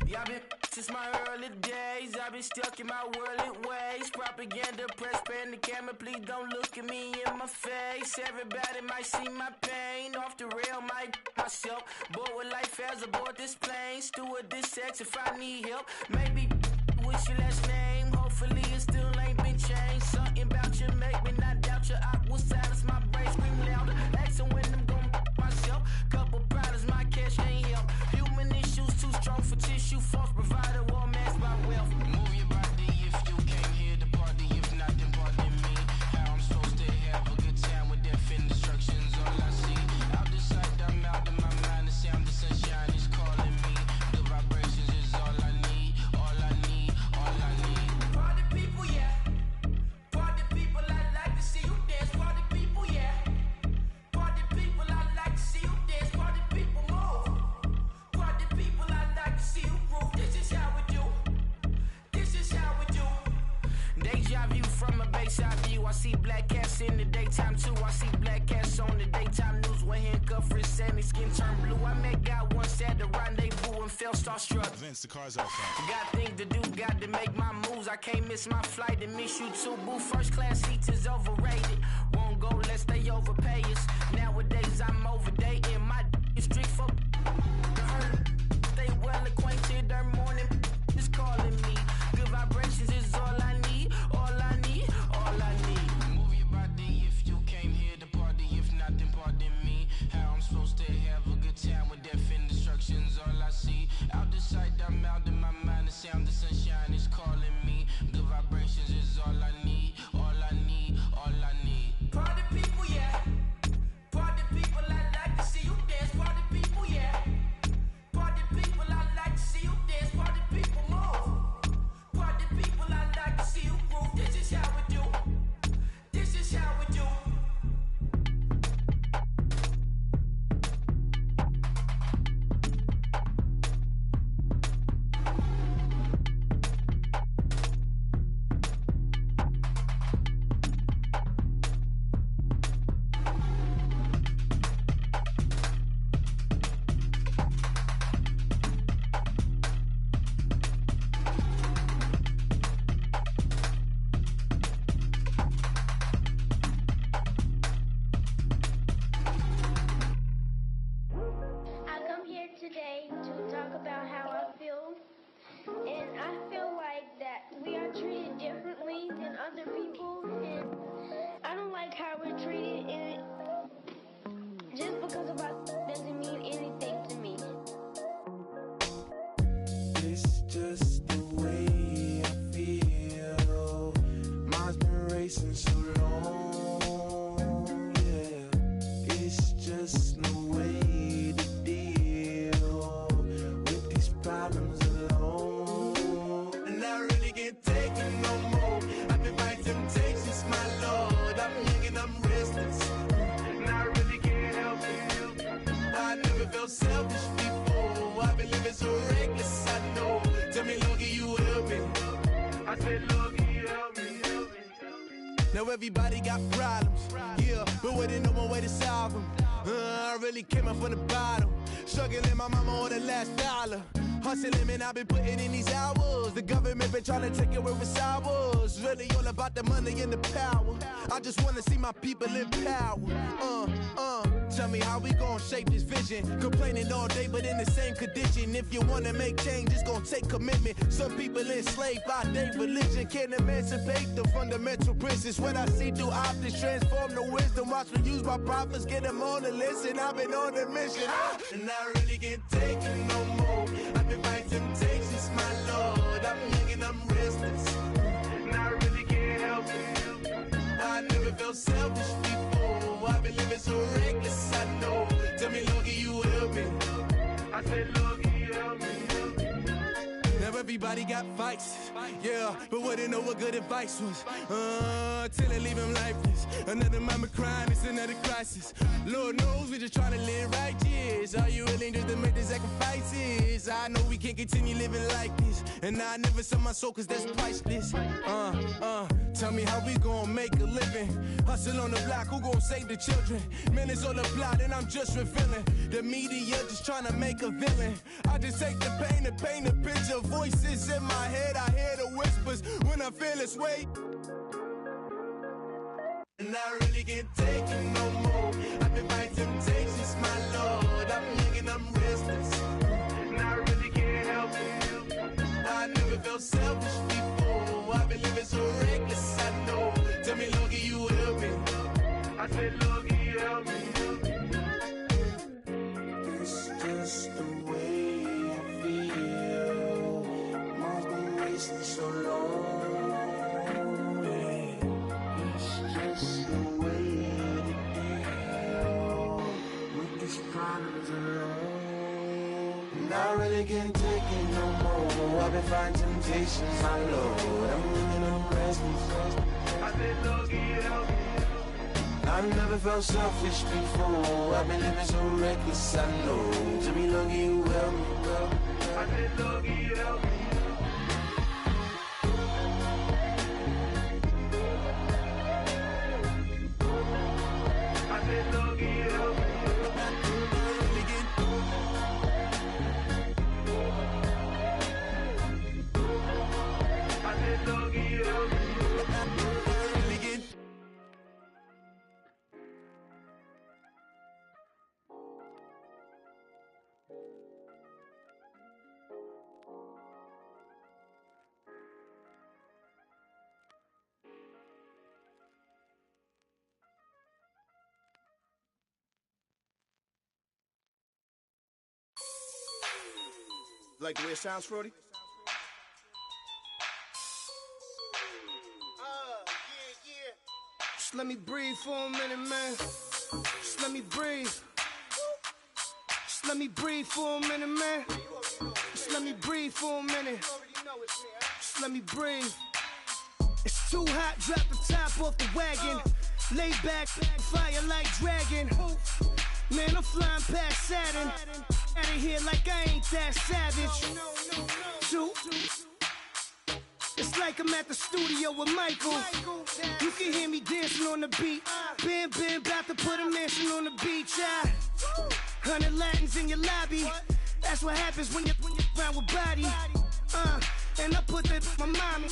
Yeah, I've been since my early days. I've been stuck in my worldly ways. Propaganda, press, pan the camera. Please don't look at me in my face. Everybody might see my pain. Off the rail, might myself. Bored with life as aboard this plane. Steward this sex if I need help. Maybe what's your last name? Hopefully it still ain't been changed. Something about you make me not doubt you. I will silence my brain, scream louder. Asking when I'm gon' myself. Couple problems, my cash ain't help. Human issues too strong for tissue. False provider, war masked by wealth. Move your body if you came here to party. If not, then pardon me. How I'm supposed to have a good time with death and destruction's all I see. Out the sight, I'm out of my mind. The sound of sunshine is calling me. The vibrations is all I need. All I need, all I need. Party people, yeah. Party people, I like to see you dance. Party people, yeah. Party people, I like to see you dance. Party people, move. Party people, I like to see you groove. This is how we do. This is how we do. Deja view from a bayside view. I see black cats in the daytime too. I see black cats on the daytime news. When handcuffed, wrist and his skin turned blue. I met God once at the rendezvous and felt starstruck. Vince, the car's out front. Got things to do, got to make my moves. I can't miss my flight and miss you too, boo. First class seats is overrated. Won't go lest they overpay us. Nowadays I'm overdating. My is strict for the hurt. Stay well acquainted. Their morning is calling me. Good vibrations is all I need. All I need. All I need. Move your body if you came here to party. If not, then pardon me. How I'm supposed to have a good time with death and destruction's all I see. Out the sight, I'm out of my mind. The sound of sunshine is calling me. Good vibrations is all I need. All I need. All I need. Party people, yeah. Party people, I like to see you dance. Party people, yeah. Party people, I like to see you dance. Party people, move. Party people, I like to see you groove. This is how we do. This is how we do. I come here today to talk about how I feel, and I feel like that we are treated differently than other people, and I don't like how we're treated, and just because of us doesn't mean anything to me. It's just the way I feel. Mine's been racing so long, yeah. It's just no way to deal with these problems alone. And I really can't take it no more. I've been fighting temptations, my Lord. I'm young and I'm restless, and I really can't help it. I never felt selfish before. I've been living so reckless, I know. Tell me, Lord, can you help me? I said, Lord, can you help me? Now everybody got problems, yeah, but waiting no one way to solve them. I really came up from the bottom, struggling my mama on the last dollar. Hustling, man, I've been putting in these hours. The government been trying to take away what's ours. Really all about the money and the power. I just wanna see my people in power. Tell me how we gon' shape this vision. Complaining all day, but in the same condition. If you wanna make change, it's gon' take commitment. Some people enslaved by their religion can't emancipate the fundamental principles. What I see through optics transform the wisdom. Watch me use my prophets, get them on the list, and I've been on a mission. And I really can't take it no more. I've been fighting temptations, my Lord. I'm young and I'm restless, and I really can't help it. I never felt selfish before. I've been living so reckless, I know. Tell me, Lord, can you help me? I said, Lord, can you help me? Now everybody got fights, yeah, but wouldn't know what good advice was. Till they leave him lifeless. Another mama crying, it's another crisis. Lord knows we just trying to live righteous. Are you willing just to make the sacrifices? I know we can't continue living like this, and I never sell my soul cause that's priceless. Tell me how we gon' make a living. Hustle on the block, who gon' save the children? Minutes on the plot and I'm just revealing. The media just tryna make a villain. I just take the pain to paint a picture. Voices in my head, I hear the whispers when I feel this way. And I really can't take it no more. I've been fighting temptations, my lord. I'm young and I'm restless, and I really can't help it. I never felt selfish before. I've been living so reckless, I know. Tell me, Lord, can you help me? I said, Lord, can you help me? It's just the way I feel. Mom's been wasting so long. It's the way to deal with these problems alone. And I really can't take it no more. I've been fighting temptations, my Lord. I'm living on restless. I said, Lord, can you help me? I've never felt selfish before. I've been living so reckless, I know. Tell me, Lord, can you help me? I said, Lord, can you help me? Like the way it sounds, Frody? Yeah. Just let me breathe for a minute, man. Just let me breathe. Just let me breathe for a minute, man. Just let me breathe for a minute. Just let me breathe. It's too hot, drop the top off the wagon. Lay back, fire like dragon. Man, I'm flying past Saturn. Out of here like I ain't that savage. Two. It's like I'm at the studio with Michael. You can hear me dancing on the beat. Bam, about to put a mansion on the beach. 100 Latins in your lobby. That's what happens when you're around with body. And I put that my mommy.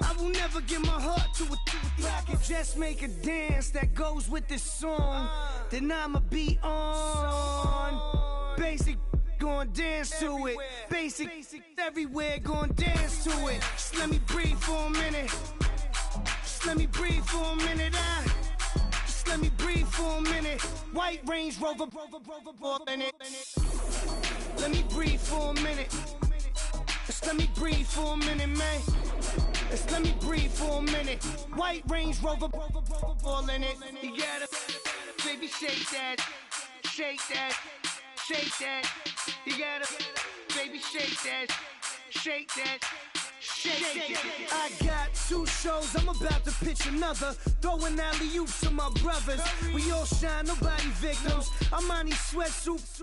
I will never give my heart to a I can just make a dance that goes with this song. Then I'ma be on. Basic, gon' dance to it. Basic, everywhere, gon' dance to it. Just let me breathe for a minute. Just let me breathe for a minute. Just let me breathe for a minute. White Range Rover, in it. Let me breathe for a minute. Just let me breathe for a minute, man. Just let me breathe for a minute. White Range Rover, all in it. You gotta, baby, shake that, shake that, shake that. You gotta, baby, shake that, shake that. Shake it. I got 2 shows, I'm about to pitch another. Throwing alley-oops to my brothers. We all shine, nobody victims. I'm on these sweatsuits,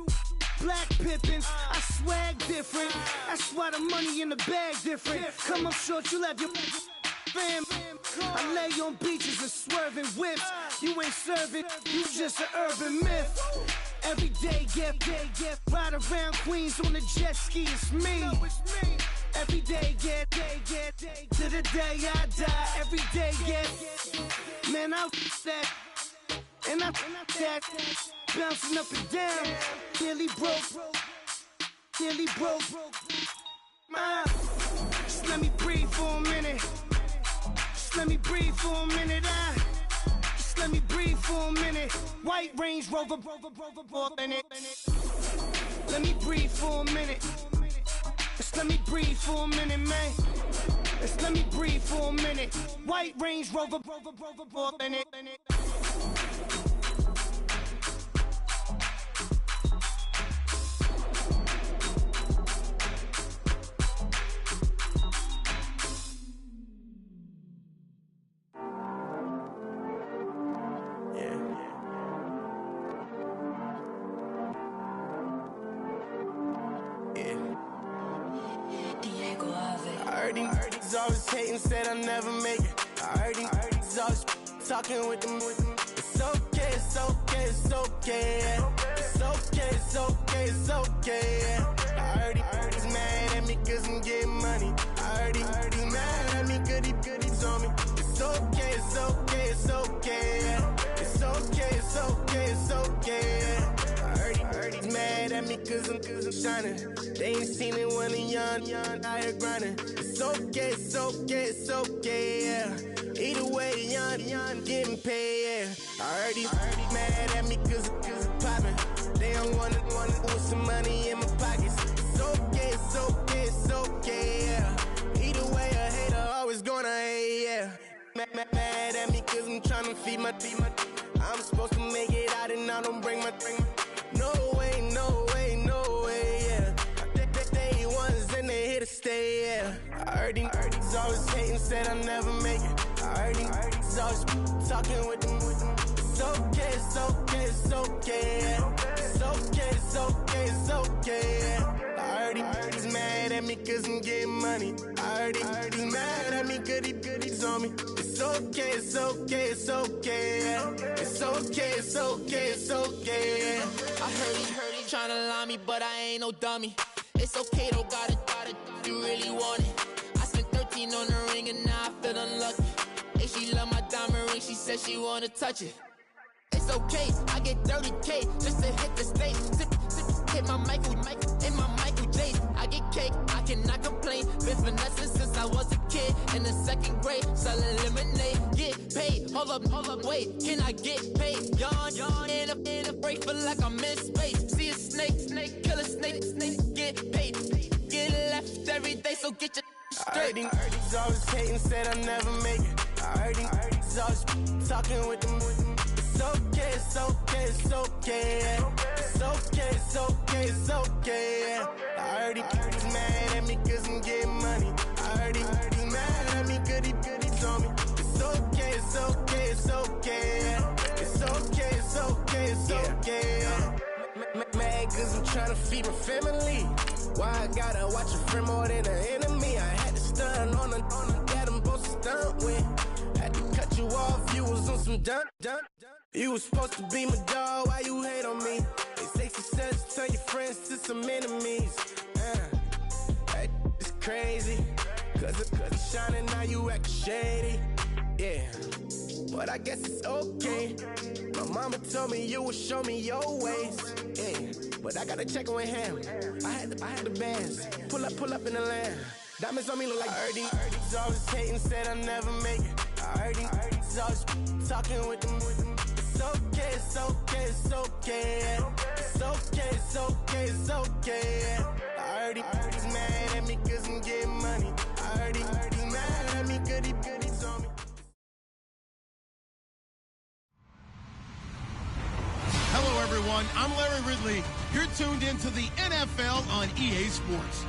black pippins. I swag different. That's why the money in the bag different. Come up short, you'll have your fam. I lay on beaches and swerving whips. You ain't serving, you just an urban myth. Every day, get ride around Queens on a jet ski, it's me. Every day, get to the day I die. Every day, get man, I that and I that bouncing up and down. Nearly broke. Just let me breathe for a minute. Just let me breathe for a minute. Just let me breathe for a minute. White Range Rover, in it. Let me breathe for a minute. Just let me breathe for a minute, man. Just let me breathe for a minute. White Range Rover, in it. Always hating, said I'll never make it. I heard these always talking with them. It's okay, it's okay, it's okay, yeah. It's okay, it's okay, it's okay, yeah. I heard he's mad at me cause I'm getting money. I heard he's mad at me cause he's on me. It's okay, it's okay, it's okay, yeah. It's okay, it's okay, it's okay, yeah. I heard he's mad at me cause I'm shining. They ain't seen it when I'm young, out here grinding. It's okay, it's okay, it's okay, yeah. Either way, young, getting paid, yeah. I heard he's mad at me cause I'm poppin'. They don't wanna put some money in my pockets. It's okay, it's okay, it's okay, yeah. Either way, a hater always gonna hate, yeah. Mad at me cause I'm tryna feed my I'm supposed to make it out and I don't bring my no way, no way, no way, yeah. Day ones and they here to stay, yeah. I heard he's always hating, said I'll never make it. I heard he's always talking with them. It's okay, it's okay, it's okay, yeah. It's okay, it's okay, it's okay, yeah. I heard he's mad at me cause I'm getting money. I heard he's mad at me cause he's on me. It's okay, it's okay, it's okay, yeah. It's okay, it's okay, it's okay, yeah. I heard he tryna lie me, but I ain't no dummy. It's okay though, got it, you really want it. I spent 13 on the ring and now I feel unlucky. Hey, she love my diamond ring, she said she wanna touch it. It's okay, I get 30K just to hit the stage. Hit my Michael, in my Michael J. I get cake, I cannot complain. Been finessing since I was a kid. In the 2nd grade, selling lemonade. Get paid, hold up, wait. Can I get paid? Yawn, in a break, feel like I'm in space. See a snake, kill a snake, get paid. Get left every day, so get your straight. I heard he's always hating, said I'll never make it. I heard he's always talking with them. It's okay, it's okay, it's okay, yeah. It's okay, it's okay, it's okay, yeah. I heard he's mad at me cause I'm getting money. I heard he's mad at me cause he's on me. It's okay, it's okay, it's okay, yeah. It's okay, it's okay, it's okay, yeah. Mad cause I'm tryna feed my family. Why I gotta watch a friend more than an enemy? I had to stun on the that I'm supposed to stunt with. Had to cut you off, you was on some dun. You was supposed to be my dog, why you hate on me? They say success, turn your friends to some enemies. Hey, it's crazy, cause it's shining, now you act shady. Yeah, but I guess it's okay. My mama told me you would show me your ways. Yeah, but I gotta check with him. I had the bands. Pull up in the land. Diamonds on me look like I heard he's always hating, said I'll never make it. I heard he's always talking with them. It's okay, it's okay, it's okay, yeah. It's okay, it's okay, it's okay, yeah. I heard he's mad at me cause I'm getting money. I heard he's mad at me cause he's on me. Hello, everyone. I'm Larry Ridley. You're tuned into the NFL on EA Sports.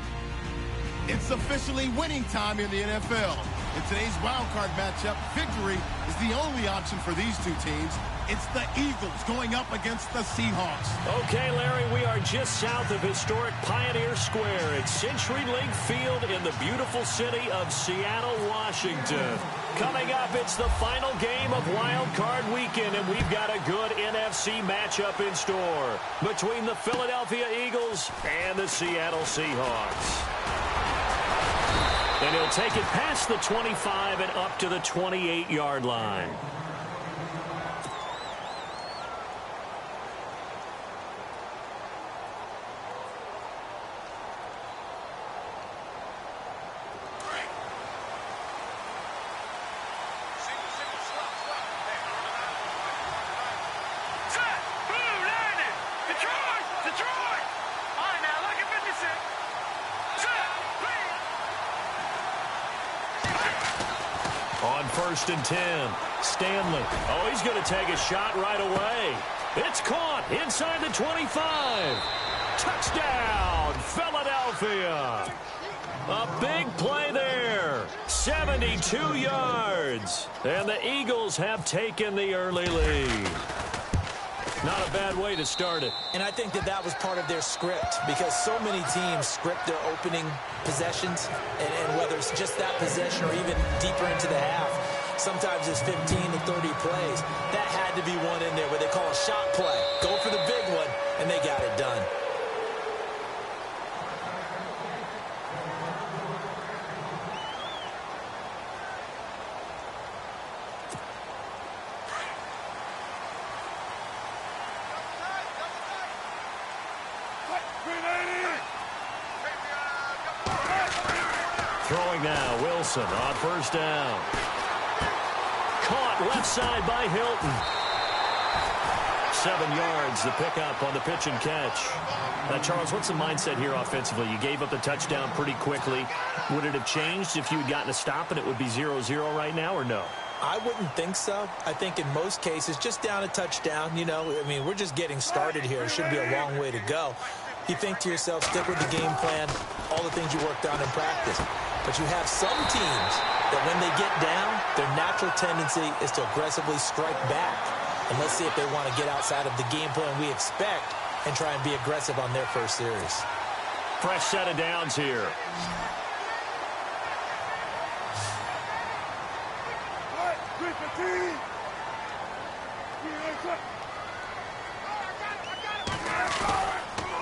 It's officially winning time in the NFL. In today's wildcard matchup, victory is the only option for these two teams. It's the Eagles going up against the Seahawks. Okay, Larry, we are just south of historic Pioneer Square at CenturyLink Field in the beautiful city of Seattle, Washington. Coming up, it's the final game of Wild Card Weekend, and we've got a good NFC matchup in store between the Philadelphia Eagles and the Seattle Seahawks. And he'll take it past the 25 and up to the 28-yard line. On 1st and 10, Stanley. Oh, he's going to take a shot right away. It's caught inside the 25. Touchdown, Philadelphia. A big play there. 72 yards. And the Eagles have taken the early lead. Not a bad way to start it. And I think that was part of their script, because so many teams script their opening possessions, and whether it's just that possession or even deeper into the half, sometimes it's 15 to 30 plays. That had to be one in there where they call a shot play. Go for the big one, and they got it done. Throwing now, Wilson on first down. Caught left side by Hilton. 7 yards, the pickup on the pitch and catch. Now, Charles, what's the mindset here offensively? You gave up the touchdown pretty quickly. Would it have changed if you had gotten a stop and it would be 0-0 right now, or no? I wouldn't think so. I think in most cases, just down a touchdown, you know, I mean, we're just getting started here. It should be a long way to go. You think to yourself, stick with the game plan, all the things you worked on in practice. But you have some teams that when they get down, their natural tendency is to aggressively strike back. And let's see if they want to get outside of the game plan we expect and try and be aggressive on their first series. Fresh set of downs here.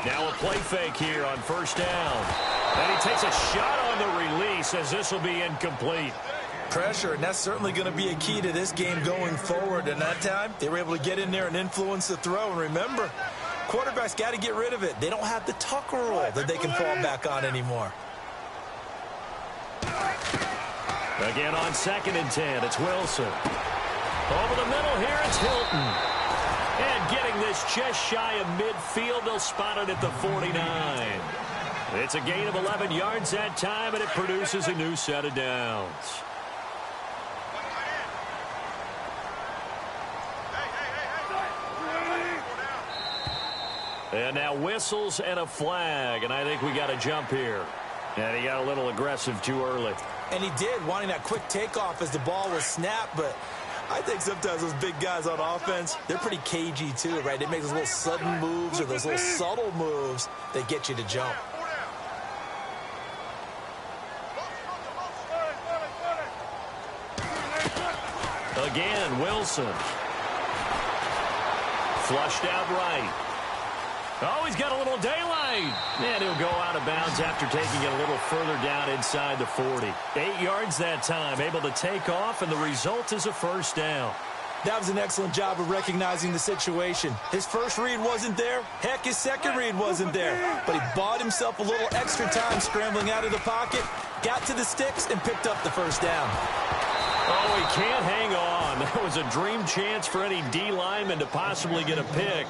Now a play fake here on first down. And he takes a shot on the release as this will be incomplete. Pressure, and that's certainly going to be a key to this game going forward. And that time, they were able to get in there and influence the throw. And remember, quarterbacks got to get rid of it. They don't have the tuck rule that they can fall back on anymore. Again on 2nd and 10, it's Wilson. Over the middle here, it's Hilton. And getting this just shy of midfield, they'll spot it at the 49. It's a gain of 11 yards that time, and it produces a new set of downs. And now whistles and a flag, and I think we got a jump here. And he got a little aggressive too early. And he did, wanting that quick takeoff as the ball was snapped, but I think sometimes those big guys on offense, they're pretty cagey too, right? They make those little sudden moves or those little subtle moves that get you to jump. Again, Wilson. Flushed out right. Oh, he's got a little daylight. And he'll go out of bounds after taking it a little further down inside the 40. 8 yards that time, able to take off, and the result is a first down. That was an excellent job of recognizing the situation. His first read wasn't there. Heck, his second read wasn't there. But he bought himself a little extra time scrambling out of the pocket, got to the sticks, and picked up the first down. Oh, he can't hang on. That was a dream chance for any D lineman to possibly get a pick.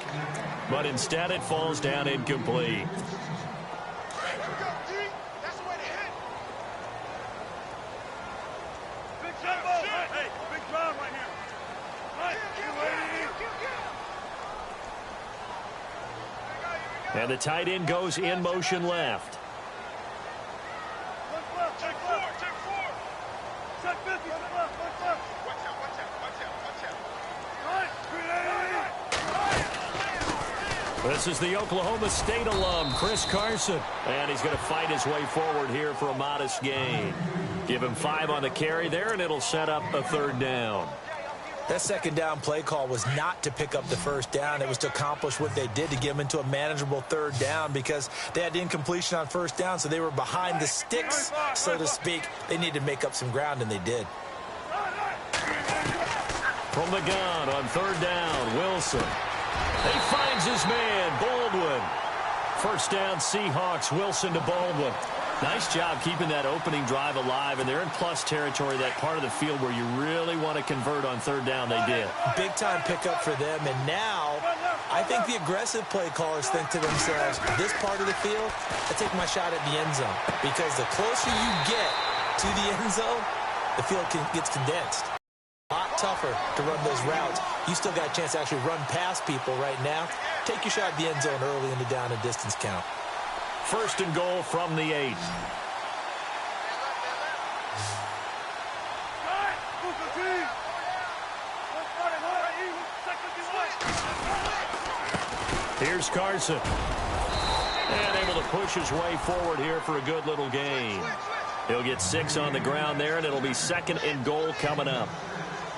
But instead it falls down incomplete. And the tight end goes in motion left. This is the Oklahoma State alum, Chris Carson. And he's going to fight his way forward here for a modest gain. Give him 5 on the carry there, and it'll set up a third down. That second down play call was not to pick up the first down. It was to accomplish what they did to get them into a manageable third down because they had incompletion on first down, so they were behind the sticks, so to speak. They needed to make up some ground, and they did. From the gun on third down, Wilson. He finds his man, Baldwin. First down, Seahawks, Wilson to Baldwin. Nice job keeping that opening drive alive, and they're in plus territory, that part of the field where you really want to convert on third down. They did. Big-time pickup for them, and now I think the aggressive play callers think to themselves, this part of the field, I take my shot at the end zone, because the closer you get to the end zone, the field gets condensed. A lot tougher to run those routes. You still got a chance to actually run past people right now. Take your shot at the end zone early in the down and distance count. First and goal from the 8. Here's Carson. And able to push his way forward here for a good little gain. He'll get 6 on the ground there, and it'll be 2nd and goal coming up.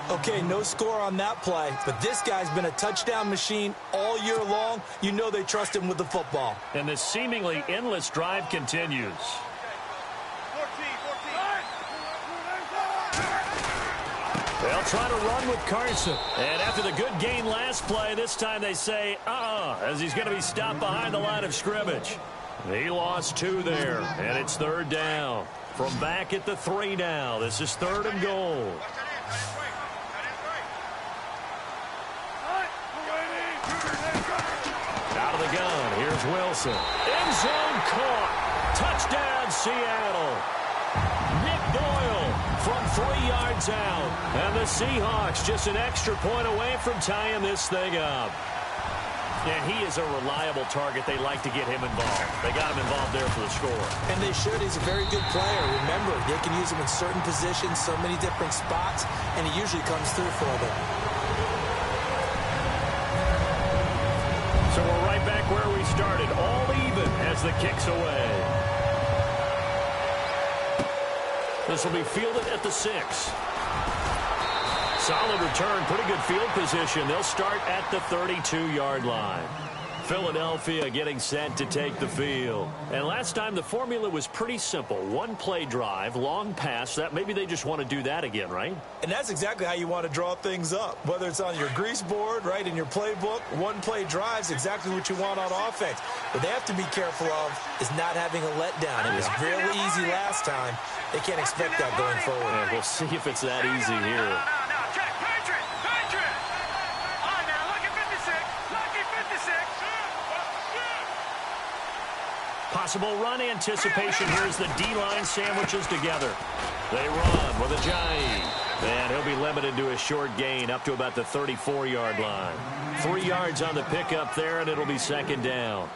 Okay, no score on that play, but this guy's been a touchdown machine all year long. You know they trust him with the football. And this seemingly endless drive continues. They'll try to run with Carson. And after the good gain last play, this time they say, as he's going to be stopped behind the line of scrimmage. He lost 2 there, and it's 3rd down. From back at the 3 now, this is 3rd and goal. Out of the gun, here's Wilson. End zone caught. Touchdown, Seattle. Nick Doyle from 3 yards out. And the Seahawks just an extra point away from tying this thing up. And he is a reliable target. They like to get him involved. They got him involved there for the score. And they should. He's a very good player. Remember, they can use him in certain positions, so many different spots, and he usually comes through for them. So we're right back where we started, all even as the kick's away. This will be fielded at the 6. Solid return, pretty good field position. They'll start at the 32-yard line. Philadelphia getting set to take the field. And last time the formula was pretty simple. 1-play drive, long pass. That maybe they just want to do that again, right? And that's exactly how you want to draw things up. Whether it's on your grease board, right, in your playbook, 1-play drive is exactly what you want on offense. What they have to be careful of is not having a letdown. It was really easy last time. They can't expect that going forward. Yeah, we'll see if it's that easy here. Possible run anticipation. Here's the D-line sandwiches together. They run with Ajayi. And he'll be limited to a short gain up to about the 34-yard line. 3 yards on the pickup there, and it'll be 2nd down.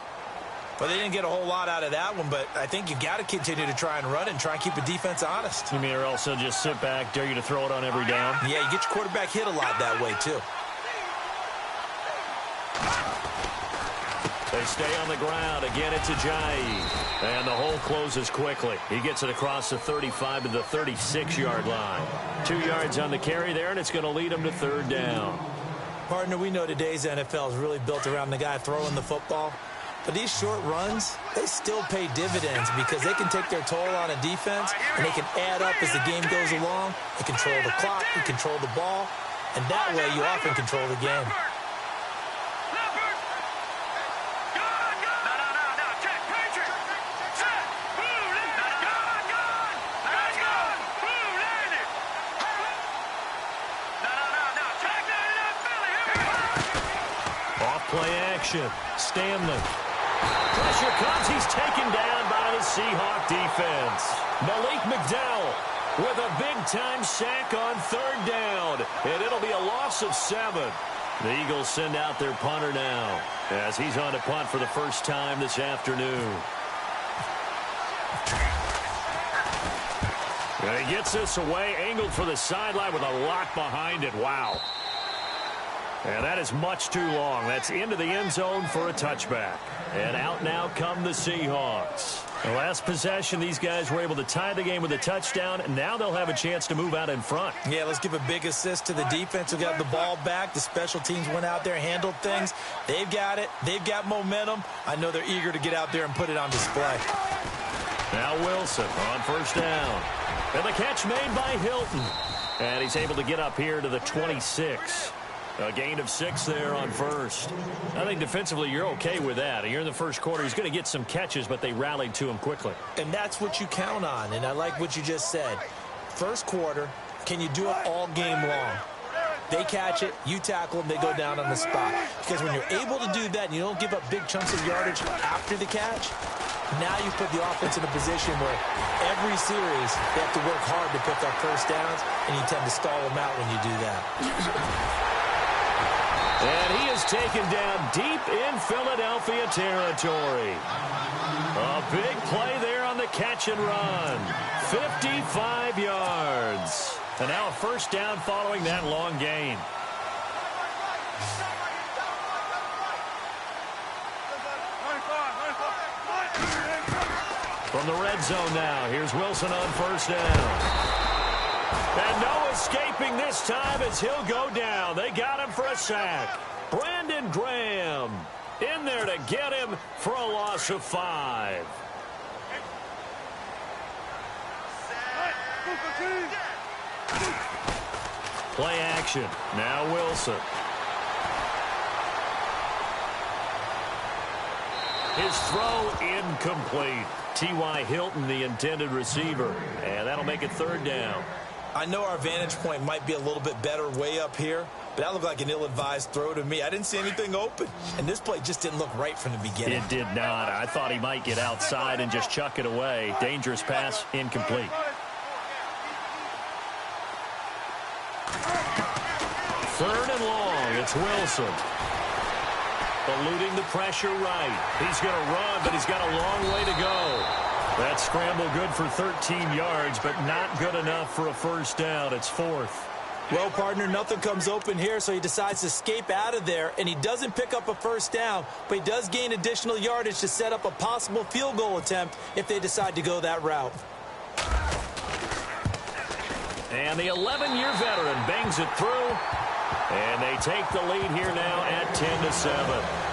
Well, they didn't get a whole lot out of that one, but I think you got to continue to try and run and try and keep the defense honest. You mean or also just sit back, dare you to throw it on every down? Yeah, you get your quarterback hit a lot that way, too. They stay on the ground. Again, it's Ajayi. And the hole closes quickly. He gets it across the 35 to the 36-yard line. 2 yards on the carry there, and it's going to lead him to 3rd down. Partner, we know today's NFL is really built around the guy throwing the football. But these short runs, they still pay dividends because they can take their toll on a defense, and they can add up as the game goes along. They control the clock, they control the ball, and that way you often control the game. Play action. Stanley. Pressure comes. He's taken down by the Seahawk defense. Malik McDowell with a big-time sack on 3rd down. And it'll be a loss of 7. The Eagles send out their punter now as he's on to punt for the first time this afternoon. And he gets this away, angled for the sideline with a lot behind it. Wow. And that is much too long. That's into the end zone for a touchback. And out now come the Seahawks. The last possession, these guys were able to tie the game with a touchdown, and now they'll have a chance to move out in front. Yeah, let's give a big assist to the defense who got the ball back. The special teams went out there, handled things. They've got it. They've got momentum. I know they're eager to get out there and put it on display. Now Wilson on 1st down. And the catch made by Hilton. And he's able to get up here to the 26. A gain of 6 there on 1st. I think defensively you're okay with that. You're in the first quarter. He's going to get some catches, but they rallied to him quickly. And that's what you count on, and I like what you just said. First quarter, can you do it all game long? They catch it, you tackle them, they go down on the spot. Because when you're able to do that and you don't give up big chunks of yardage after the catch, now you put the offense in a position where every series they have to work hard to pick up first downs, and you tend to stall them out when you do that. And he is taken down deep in Philadelphia territory. A big play there on the catch and run. 55 yards. And now a first down following that long gain. From the red zone now, here's Wilson on first down. And no escaping this time as he'll go down. They got him for a sack. Brandon Graham in there to get him for a loss of 5. Play action. Now Wilson. His throw incomplete. T.Y. Hilton, the intended receiver. And that'll make it third down. I know our vantage point might be a little bit better way up here, but that looked like an ill-advised throw to me. I didn't see anything open, and this play just didn't look right from the beginning. It did not. I thought he might get outside and just chuck it away. Dangerous pass, incomplete. Third and long, it's Wilson. Eluding the pressure right. He's going to run, but he's got a long way to go. That scramble good for 13 yards, but not good enough for a first down. It's fourth. Well, partner, nothing comes open here, so he decides to escape out of there, and he doesn't pick up a first down, but he does gain additional yardage to set up a possible field goal attempt if they decide to go that route. And the 11-year veteran bangs it through, and they take the lead here now at 10-7.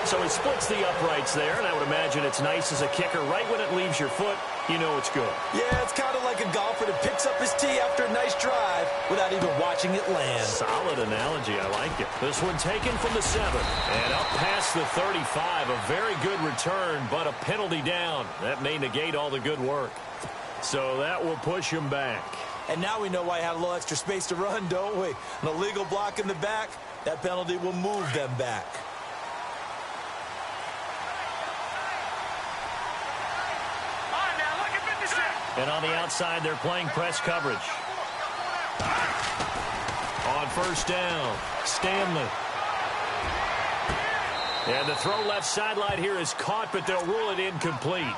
So he splits the uprights there, and I would imagine it's nice as a kicker. Right when it leaves your foot, you know it's good. Yeah, it's kind of like a golfer that picks up his tee after a nice drive without even watching it land. Solid analogy. I like it. This one taken from the 7 and up past the 35. A very good return, but a penalty down. That may negate all the good work. So that will push him back. And now we know why he had a little extra space to run, don't we? An illegal block in the back, that penalty will move them back. And on the outside, they're playing press coverage. On first down, Stanley. And the throw left sideline here is caught, but they'll rule it incomplete.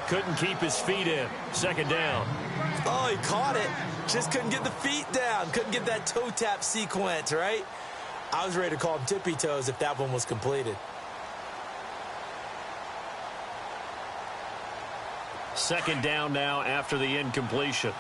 Couldn't keep his feet in. Second down. Oh, he caught it. Just couldn't get the feet down. Couldn't get that toe tap sequence, right? I was ready to call him tippy toes if that one was completed. Second down now after the incompletion.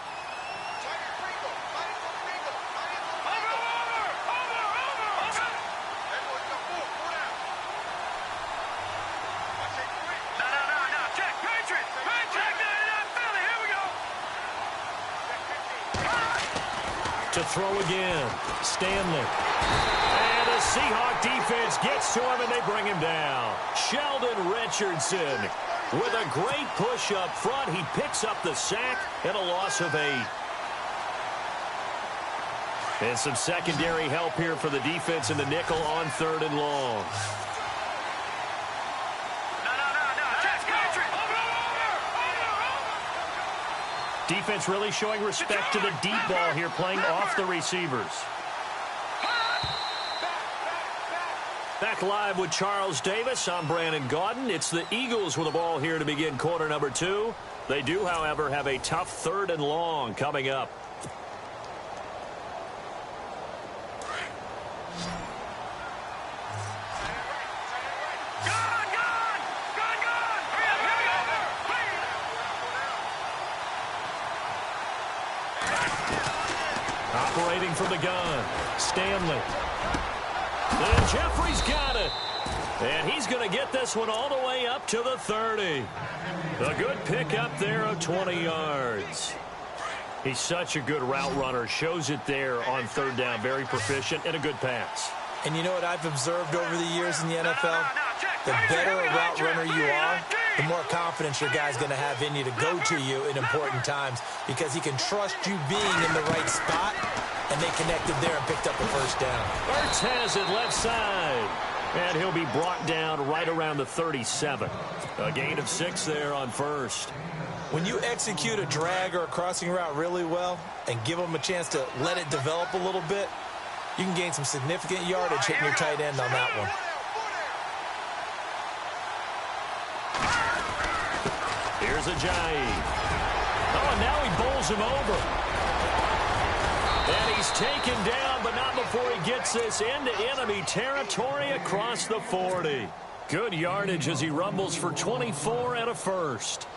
To throw again, Stanley. And the Seahawk defense gets to him, and they bring him down. Sheldon Richardson with a great push up front. He picks up the sack and a loss of 8. And some secondary help here for the defense in the nickel on third and long. Defense really showing respect to the deep ball here, playing off the receivers. Back live with Charles Davis. I'm Brandon Gaudin. It's the Eagles with the ball here to begin quarter number 2. They do, however, have a tough third and long coming up. Operating from the gun, Stanley. And Jeffrey's got it. And he's going to get this one all the way up to the 30. A good pickup there of 20 yards. He's such a good route runner. Shows it there on third down. Very proficient and a good pass. And you know what I've observed over the years in the NFL? The better a route runner you are, the more confidence your guy's going to have in you to go to you in important times, because he can trust you being in the right spot, and they connected there and picked up the first down. Ertz has it left side, and he'll be brought down right around the 37. A gain of 6 there on first. When you execute a drag or a crossing route really well and give them a chance to let it develop a little bit, you can gain some significant yardage hitting your tight end on that one. Here's Ajayi. Oh, and now he bowls him over. And he's taken down, but not before he gets this into enemy territory across the 40. Good yardage as he rumbles for 24 and a first.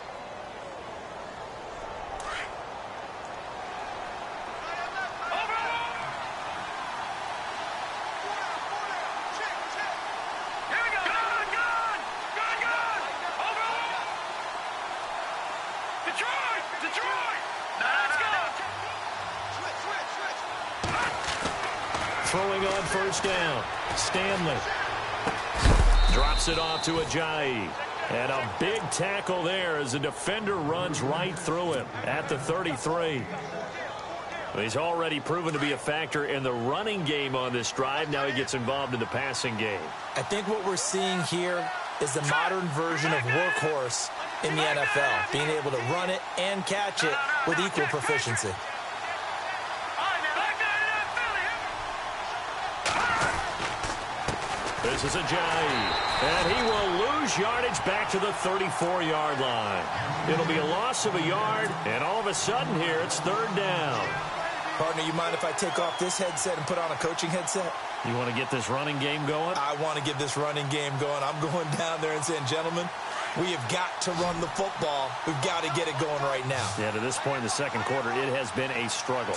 throwing on first down. Stanley drops it off to Ajayi. And a big tackle there as the defender runs right through him at the 33. He's already proven to be a factor in the running game on this drive. Now he gets involved in the passing game. I think what we're seeing here is the modern version of workhorse in the NFL, being able to run it and catch it with equal proficiency. This is Ajayi, and he will lose yardage back to the 34-yard line. It'll be a loss of a yard, and all of a sudden here it's third down. Partner, you mind if I take off this headset and put on a coaching headset? You want to get this running game going? I want to get this running game going. I'm going down there and saying, gentlemen, we have got to run the football. We've got to get it going right now. Yeah, to this point in the second quarter, it has been a struggle.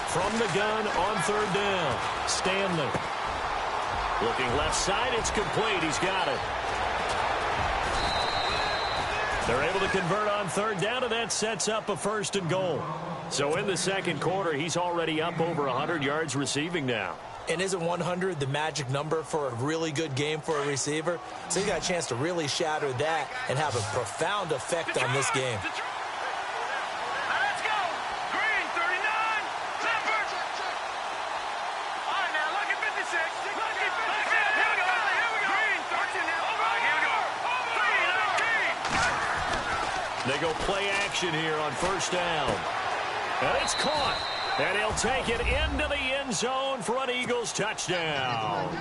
From the gun on third down, Stanley. Looking left side, it's complete. He's got it. They're able to convert on third down, and that sets up a first and goal. So in the second quarter, he's already up over 100 yards receiving now. And isn't 100 the magic number for a really good game for a receiver? So he got a chance to really shatter that and have a profound effect on this game. They go play action here on first down. And it's caught. And he'll take it into the end zone for an Eagles touchdown.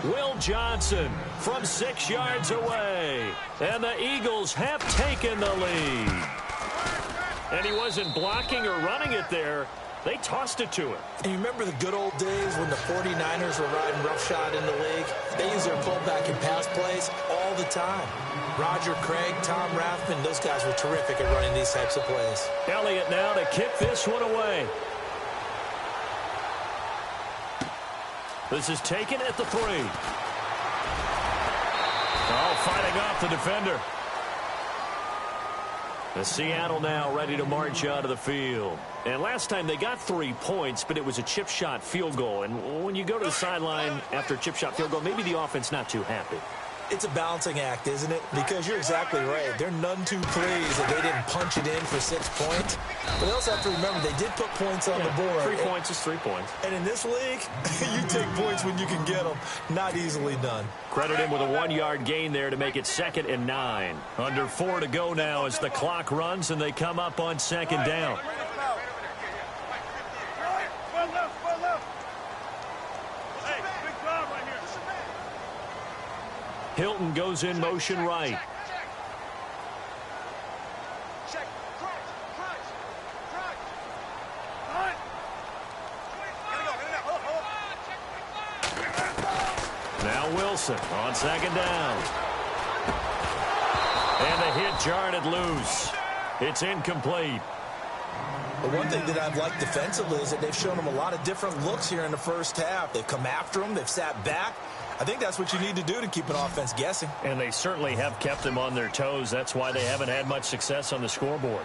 Will Johnson from 6 yards away. And the Eagles have taken the lead. And he wasn't blocking or running it there. They tossed it to him. And you remember the good old days when the 49ers were riding roughshod in the league? They used their fullback in pass plays all the time. Roger Craig, Tom Rathman, those guys were terrific at running these types of plays. Elliott now to kick this one away. This is taken at the 3. Oh, fighting off the defender. The Seattle now ready to march out of the field. And last time they got 3 points, but it was a chip shot field goal. And when you go to the sideline after a chip shot field goal, maybe the offense not too happy. It's a balancing act, isn't it? Because you're exactly right. They're none too pleased that they didn't punch it in for 6 points. But they also have to remember they did put points on the board. 3 points is 3 points. And in this league, you take points when you can get them. Not easily done. Credit him with a 1-yard gain there to make it 2nd and 9. Under 4 to go now as the clock runs and they come up on 2nd down. Hilton goes in motion right. Now Wilson on 2nd down. And the hit jarred it loose. It's incomplete. The one thing that I've liked defensively is that they've shown them a lot of different looks here in the first half. They've come after them. They've sat back. I think that's what you need to do to keep an offense guessing. And they certainly have kept them on their toes. That's why they haven't had much success on the scoreboard.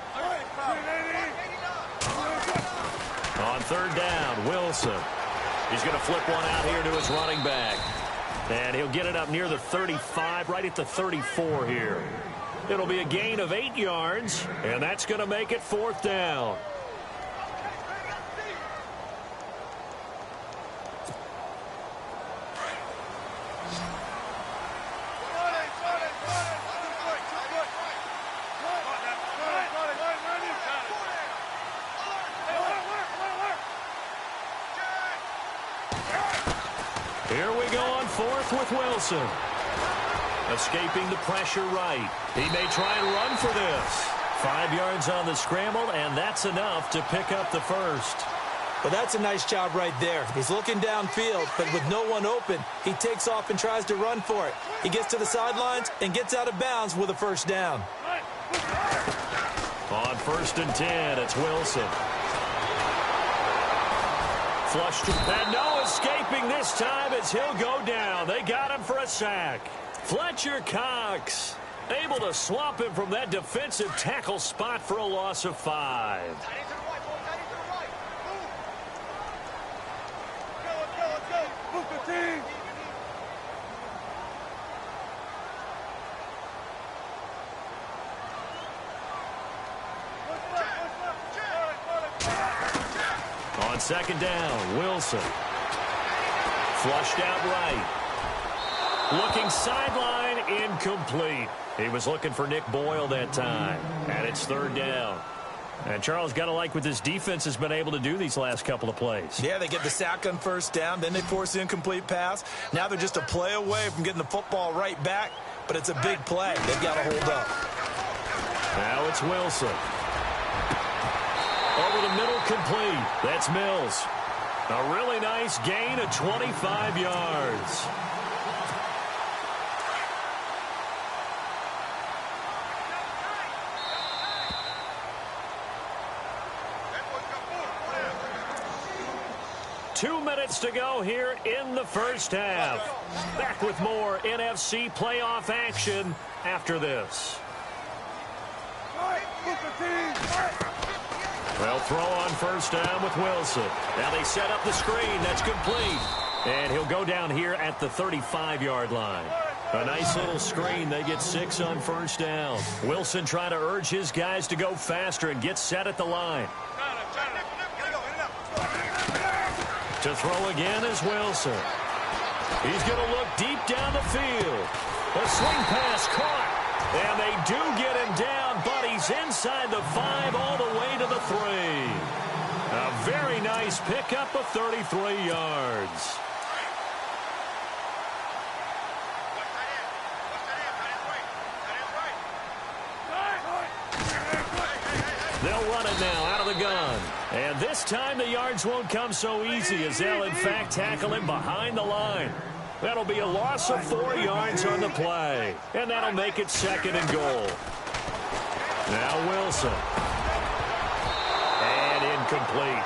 On 3rd down, Wilson. He's going to flip one out here to his running back. And he'll get it up near the 35, right at the 34 here. It'll be a gain of 8 yards, and that's going to make it 4th down. Here we go on 4th with Wilson. Escaping the pressure right. He may try and run for this. 5 yards on the scramble, and that's enough to pick up the first. Well, that's a nice job right there. He's looking downfield, but with no one open, he takes off and tries to run for it. He gets to the sidelines and gets out of bounds with a first down. On 1st and 10, it's Wilson. Flushed and no escaping this time as he'll go down. They got him for a sack. Fletcher Cox able to swamp him from that defensive tackle spot for a loss of 5. On second down, Wilson. Flushed out right. Looking sideline, incomplete. He was looking for Nick Boyle that time. And it's third down. And Charles, got to like what this defense has been able to do these last couple of plays. Yeah, they get the sack on first down, then they force the incomplete pass. Now they're just a play away from getting the football right back, but it's a big play. They've got to hold up. Now it's Wilson. Over the middle, complete. That's Mills. A really nice gain of 25 yards. Two minutes to go here in the first half. Back with more NFC playoff action after this. They'll throw on first down with Wilson. Now they set up the screen. That's complete. And he'll go down here at the 35-yard line. A nice little screen. They get 6 on first down. Wilson trying to urge his guys to go faster and get set at the line. To throw again is Wilson. He's going to look deep down the field. A swing pass caught. And they do get him down, but he's inside the 5 all the way to the 3. A very nice pickup of 33 yards. They'll run it now out of the gun. And this time the yards won't come so easy as they'll in fact tackle him behind the line. That'll be a loss of 4 yards on the play. And that'll make it second and goal. Now Wilson. And incomplete.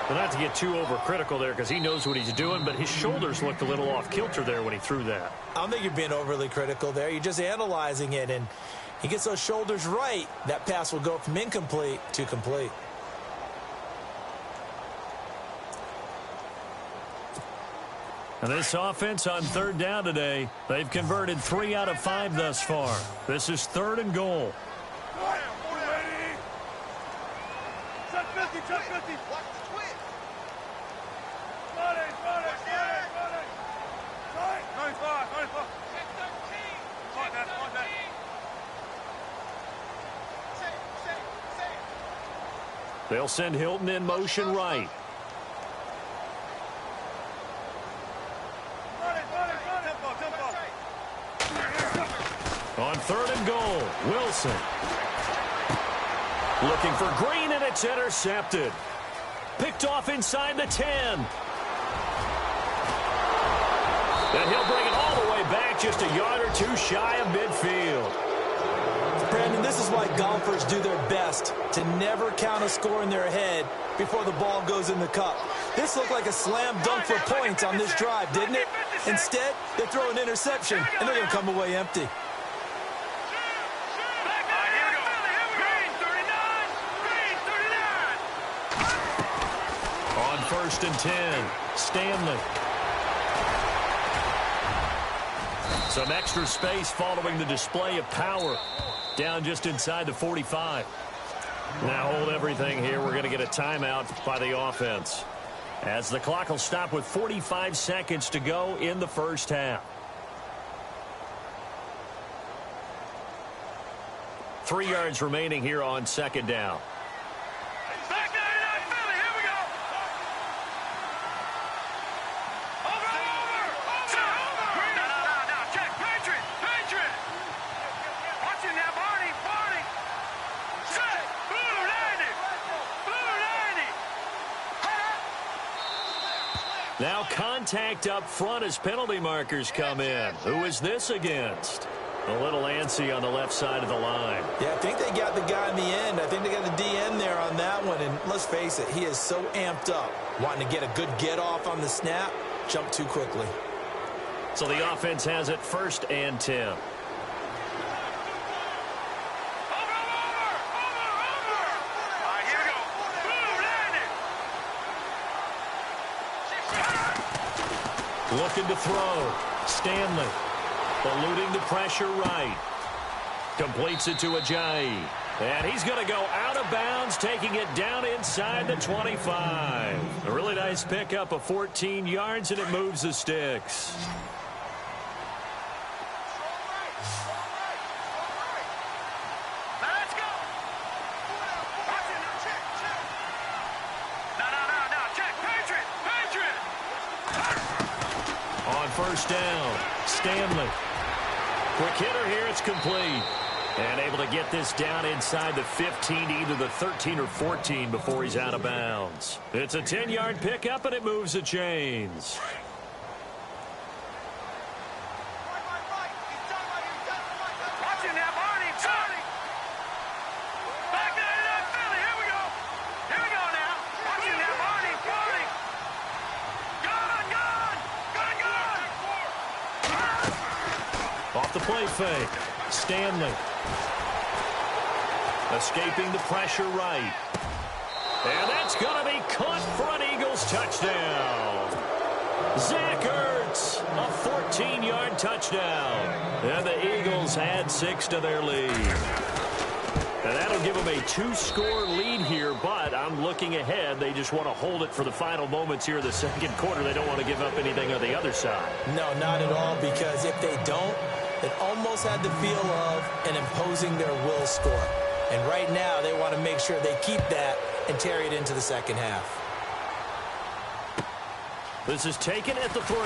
Well, not to get too overcritical there because he knows what he's doing, but his shoulders looked a little off kilter there when he threw that. I don't think you're being overly critical there. You're just analyzing it, and he gets those shoulders right. That pass will go from incomplete to complete. And this offense on third down today, they've converted 3 out of 5 thus far. This is third and goal. They'll send Hilton in motion right. On third and goal, Wilson. Looking for Green, and it's intercepted. Picked off inside the 10. And he'll bring it all the way back, just a yard or 2 shy of midfield. Brandon, this is why golfers do their best to never count a score in their head before the ball goes in the cup. This looked like a slam dunk for points on this drive, didn't it? Instead, they throw an interception, and they're going to come away empty. On first and 10, Stanley. Some extra space following the display of power. Down just inside the 45. Now hold everything here. We're going to get a timeout by the offense, as the clock will stop with 45 seconds to go in the first half. 3 yards remaining here on second down. Now contact up front as penalty markers come in. Who is this against? A little antsy on the left side of the line. Yeah, I think they got the guy in the end. I think they got the DN there on that one. And let's face it, he is so amped up, wanting to get a good get off on the snap, jump too quickly. So the offense has it 1st and 10. Looking to throw. Stanley eluding the pressure right. Completes it to Ajayi. And he's going to go out of bounds, taking it down inside the 25. A really nice pickup of 14 yards, and it moves the sticks. On 1st down, Stanley. Quick hitter here, it's complete. And able to get this down inside the 15 to either the 13 or 14 before he's out of bounds. It's a 10-yard pickup, and it moves the chains. Off the play fake. Stanley. Escaping the pressure right. And that's going to be caught for an Eagles touchdown. Zach Ertz, a 14-yard touchdown. And the Eagles add 6 to their lead. And that'll give them a 2-score lead here, but I'm looking ahead. They just want to hold it for the final moments here in the second quarter. They don't want to give up anything on the other side. No, not at all, because if they don't, it almost had the feel of an imposing their will score. And right now, they want to make sure they keep that and carry it into the second half. This is taken at the 3.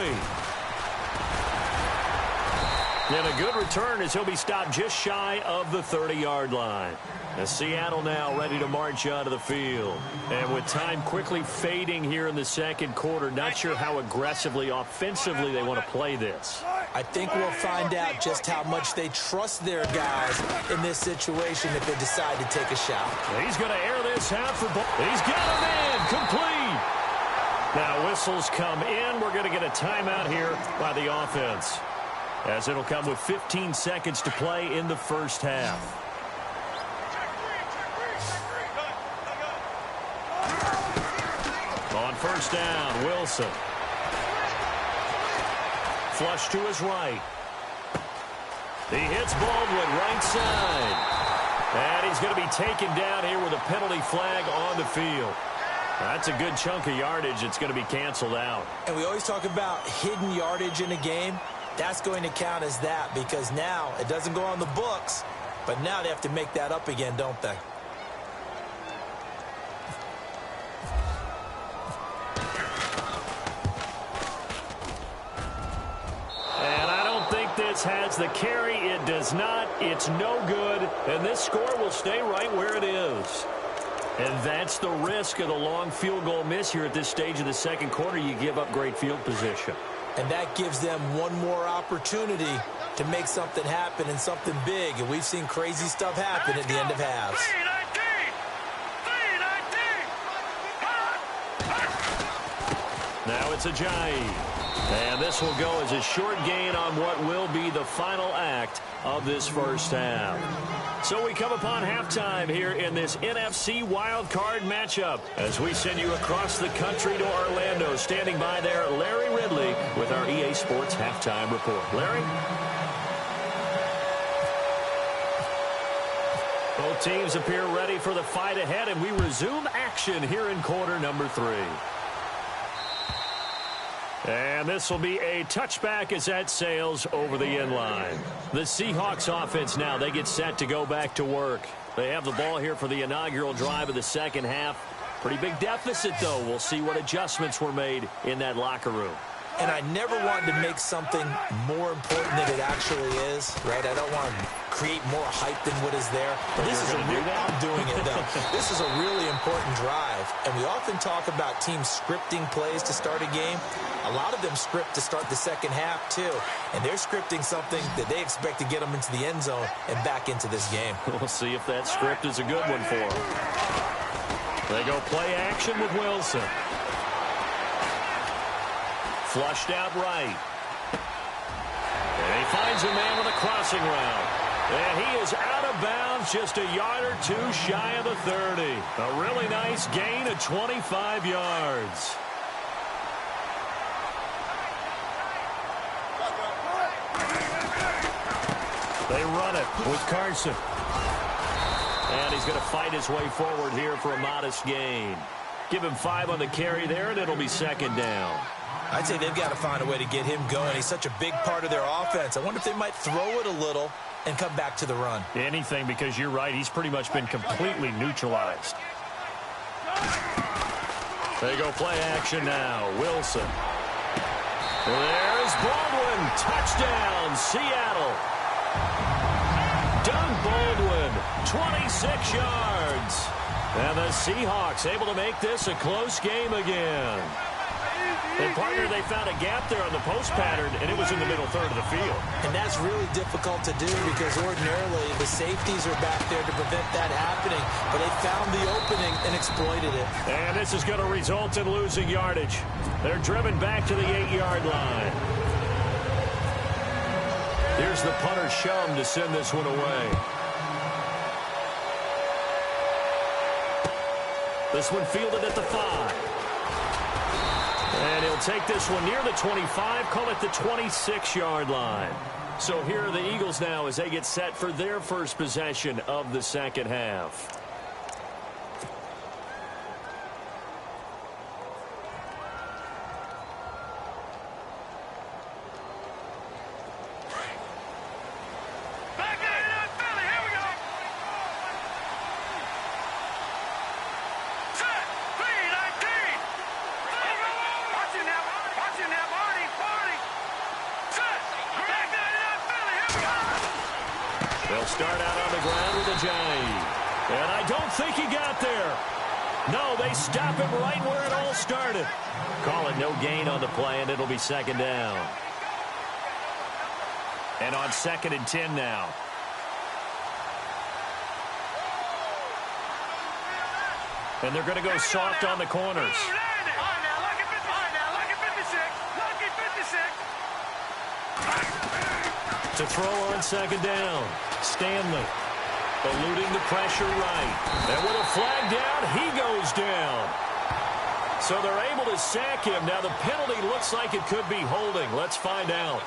And a good return as he'll be stopped just shy of the 30-yard line. As Seattle now ready to march onto the field. And with time quickly fading here in the second quarter, not sure how aggressively, offensively they want to play this. I think we'll find out just how much they trust their guys in this situation if they decide to take a shot. He's going to air this out for ball. He's got him in. Complete. Now whistles come in. We're going to get a timeout here by the offense, as it'll come with 15 seconds to play in the first half. On 1st down, Wilson. Flush to his right. He hits Baldwin right side. And he's going to be taken down here with a penalty flag on the field. That's a good chunk of yardage. It's going to be canceled out. And we always talk about hidden yardage in a game. That's going to count as that, because now it doesn't go on the books, but now they have to make that up again, don't they? And I don't think this has the carry. It does not. It's no good. And this score will stay right where it is. And that's the risk of the long field goal miss here at this stage of the second quarter. You give up great field position. And that gives them one more opportunity to make something happen and something big. And we've seen crazy stuff happen at the end of halves. Now it's Ajayi. And this will go as a short gain on what will be the final act of this first half. So we come upon halftime here in this NFC wildcard matchup as we send you across the country to Orlando. Standing by there, Larry Ridley with our EA Sports Halftime Report. Larry? Both teams appear ready for the fight ahead, and we resume action here in quarter number 3. And this will be a touchback as that sails over the end line. The Seahawks offense now, they get set to go back to work. They have the ball here for the inaugural drive of the second half. Pretty big deficit, though. We'll see what adjustments were made in that locker room. And I never wanted to make something more important than it actually is, right? I don't want to create more hype than what is there. But this is I'm doing it, though. This is a really important drive. And we often talk about teams scripting plays to start a game. A lot of them script to start the second half, too. And they're scripting something that they expect to get them into the end zone and back into this game. We'll see if that script is a good one for them. They go play action with Wilson. Flushed out right. finds a man with a crossing route. And he is out of bounds, just a yard or two shy of the 30. A really nice gain of 25 yards. They run it with Carson. And he's going to fight his way forward here for a modest gain. Give him 5 on the carry there, and it'll be second down. I'd say they've got to find a way to get him going. He's such a big part of their offense. I wonder if they might throw it a little and come back to the run. Anything, because you're right. He's pretty much been completely neutralized. They go play action now. Wilson. There's Baldwin. Touchdown, Seattle. Doug Baldwin, 26 yards. And the Seahawks able to make this a close game again. And, partner, they found a gap there on the post pattern, and it was in the middle third of the field. And that's really difficult to do because ordinarily the safeties are back there to prevent that happening. But they found the opening and exploited it. And this is going to result in losing yardage. They're driven back to the 8-yard line. Here's the punter Shum to send this one away. This one fielded at the 5. And he'll take this one near the 25, call it the 26-yard line. So here are the Eagles now as they get set for their first possession of the second half. They'll start out on the ground with Ajayi. And I don't think he got there. No, they stop him right where it all started. Call it no gain on the play, and it'll be second down. And on 2nd and 10 now. And they're going to go soft on the corners. To throw on 2nd down. Stanley eluding the pressure right. And with a flag down, he goes down. So they're able to sack him. Now the penalty looks like it could be holding. Let's find out.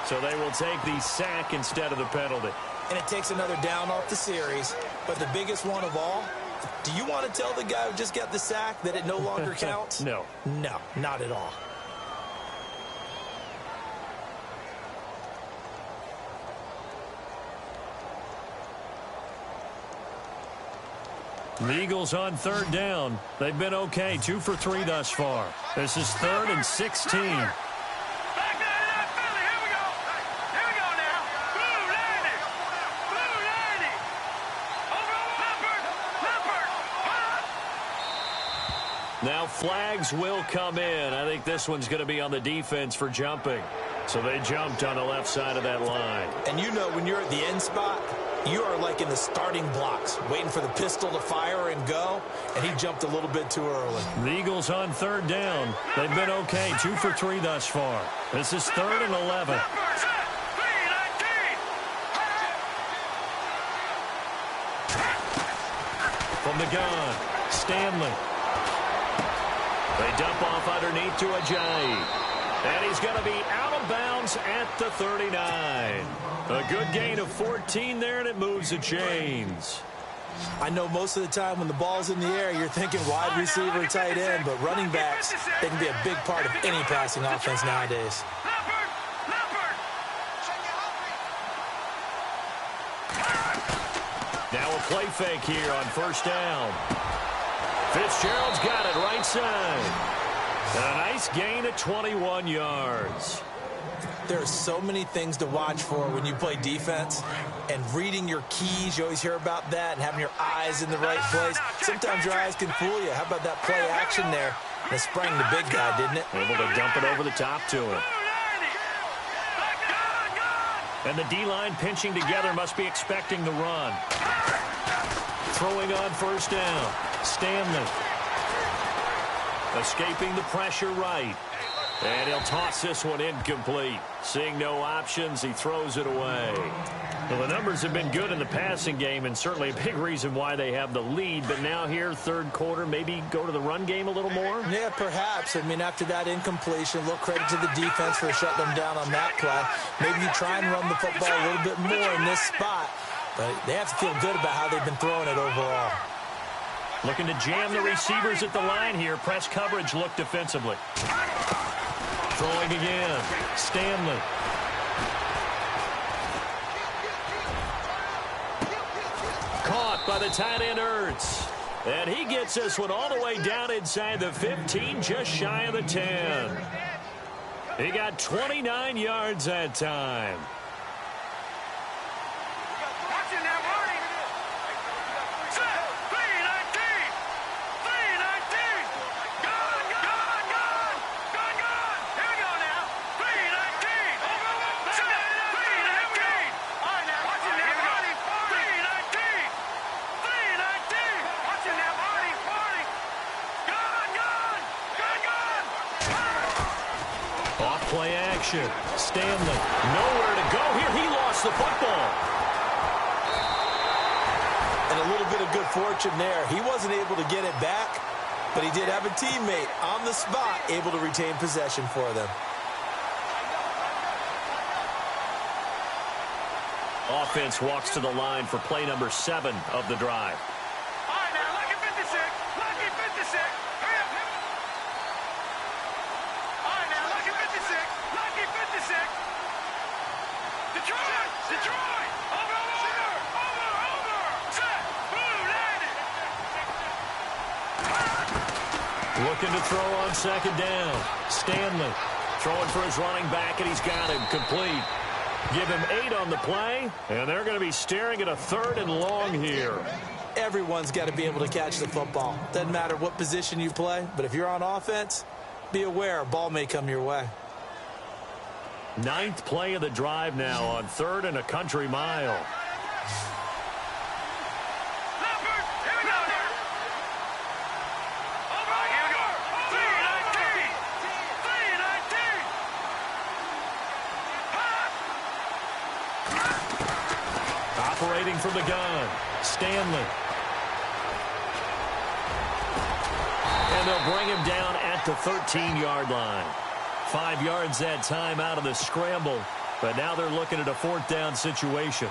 So they will take the sack instead of the penalty. And it takes another down off the series. But the biggest one of all, do you want to tell the guy who just got the sack that it no longer counts? No. No, not at all. The Eagles on 3rd down. They've been okay, 2 for 3 thus far. This is 3rd and 16. Now flags will come in. I think this one's going to be on the defense for jumping. So they jumped on the left side of that line. And you know when you're at the end spot, you are like in the starting blocks, waiting for the pistol to fire and go, and he jumped a little bit too early. The Eagles on 3rd down. They've been okay, 2 for 3 thus far. This is 3rd and 11. From the gun, Stanley. They dump off underneath to Ajayi. And he's going to be out of bounds at the 39. A good gain of 14 there, and it moves the chains. I know most of the time when the ball's in the air, you're thinking wide receiver, tight end, but running backs, they can be a big part of any passing offense nowadays. Now a play fake here on 1st down. Fitzgerald's got it right side. And a nice gain of 21 yards. There are so many things to watch for when you play defense. And reading your keys, you always hear about that, and having your eyes in the right place. Sometimes your eyes can fool you. How about that play action there? And it sprang the big guy, didn't it? Able to dump it over the top to him. And the D-line pinching together must be expecting the run. Throwing on 1st down. Stanley. Escaping the pressure right. And he'll toss this one incomplete. Seeing no options, he throws it away. Well, the numbers have been good in the passing game, and certainly a big reason why they have the lead. But now here, third quarter, maybe go to the run game a little more? Yeah, perhaps. I mean, after that incompletion, a little credit to the defense for shutting them down on that play. Maybe you try and run the football a little bit more in this spot. But they have to feel good about how they've been throwing it overall. Looking to jam the receivers at the line here. Press coverage look defensively. Throwing again. Stanley. Caught by the tight end Ertz. And he gets this one all the way down inside the 15, just shy of the 10. He got 29 yards that time. Play action. Stanley, nowhere to go here. He lost the football. And a little bit of good fortune there. He wasn't able to get it back, but he did have a teammate on the spot able to retain possession for them. Offense walks to the line for play number 7 of the drive. All right, now, lucky 56. Lucky 56. Hurry up. All right, now, lucky 56. Lucky 56. Detroit. Detroit. Over. Set. Boom, landed. Looking to throw on second down. Stanley throwing for his running back, and he's got him complete. Give him 8 on the play, and they're going to be staring at a 3rd and long here. Everyone's got to be able to catch the football. Doesn't matter what position you play, but if you're on offense, be aware a ball may come your way. 9th play of the drive now on 3rd and a country mile. Operating from the gun, Stanley. And they'll bring him down at the 13-yard line. 5 yards that time out of the scramble, but now they're looking at a 4th down situation.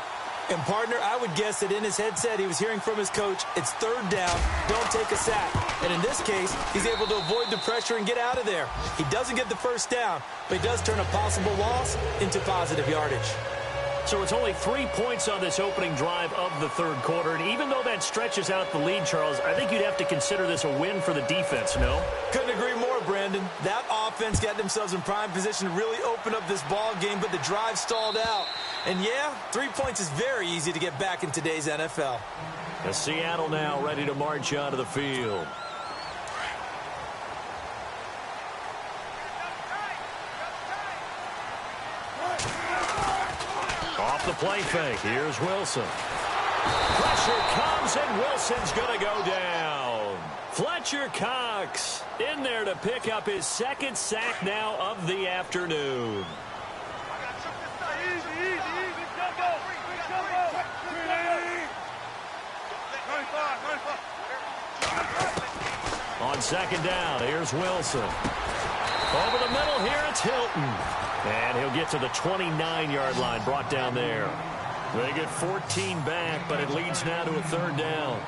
And, partner, I would guess that in his headset he was hearing from his coach, it's 3rd down, don't take a sack. And in this case, he's able to avoid the pressure and get out of there. He doesn't get the 1st down, but he does turn a possible loss into positive yardage. So it's only 3 points on this opening drive of the 3rd quarter. And even though that stretches out the lead, Charles, I think you'd have to consider this a win for the defense, no? Couldn't agree more, Brandon. That offense got themselves in prime position to really open up this ball game, but the drive stalled out. And, yeah, 3 points is very easy to get back in today's NFL. And Seattle now ready to march onto the field. Off the play fake. Here's Wilson. Pressure comes, and Wilson's going to go down. Fletcher Cox in there to pick up his 2nd sack now of the afternoon. On 2nd down, here's Wilson. Over the middle here, it's Hilton. And he'll get to the 29-yard line, brought down there. They get 14 back, but it leads now to a 3rd down.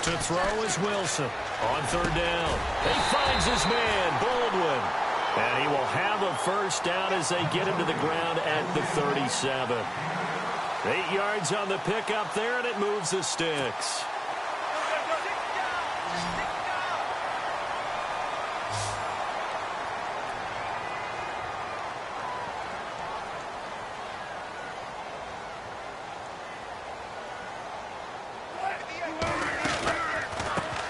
To throw is Wilson on 3rd down. He finds his man, Baldwin. And he will have a 1st down as they get him to the ground at the 37. 8 yards on the pickup there, and it moves the sticks.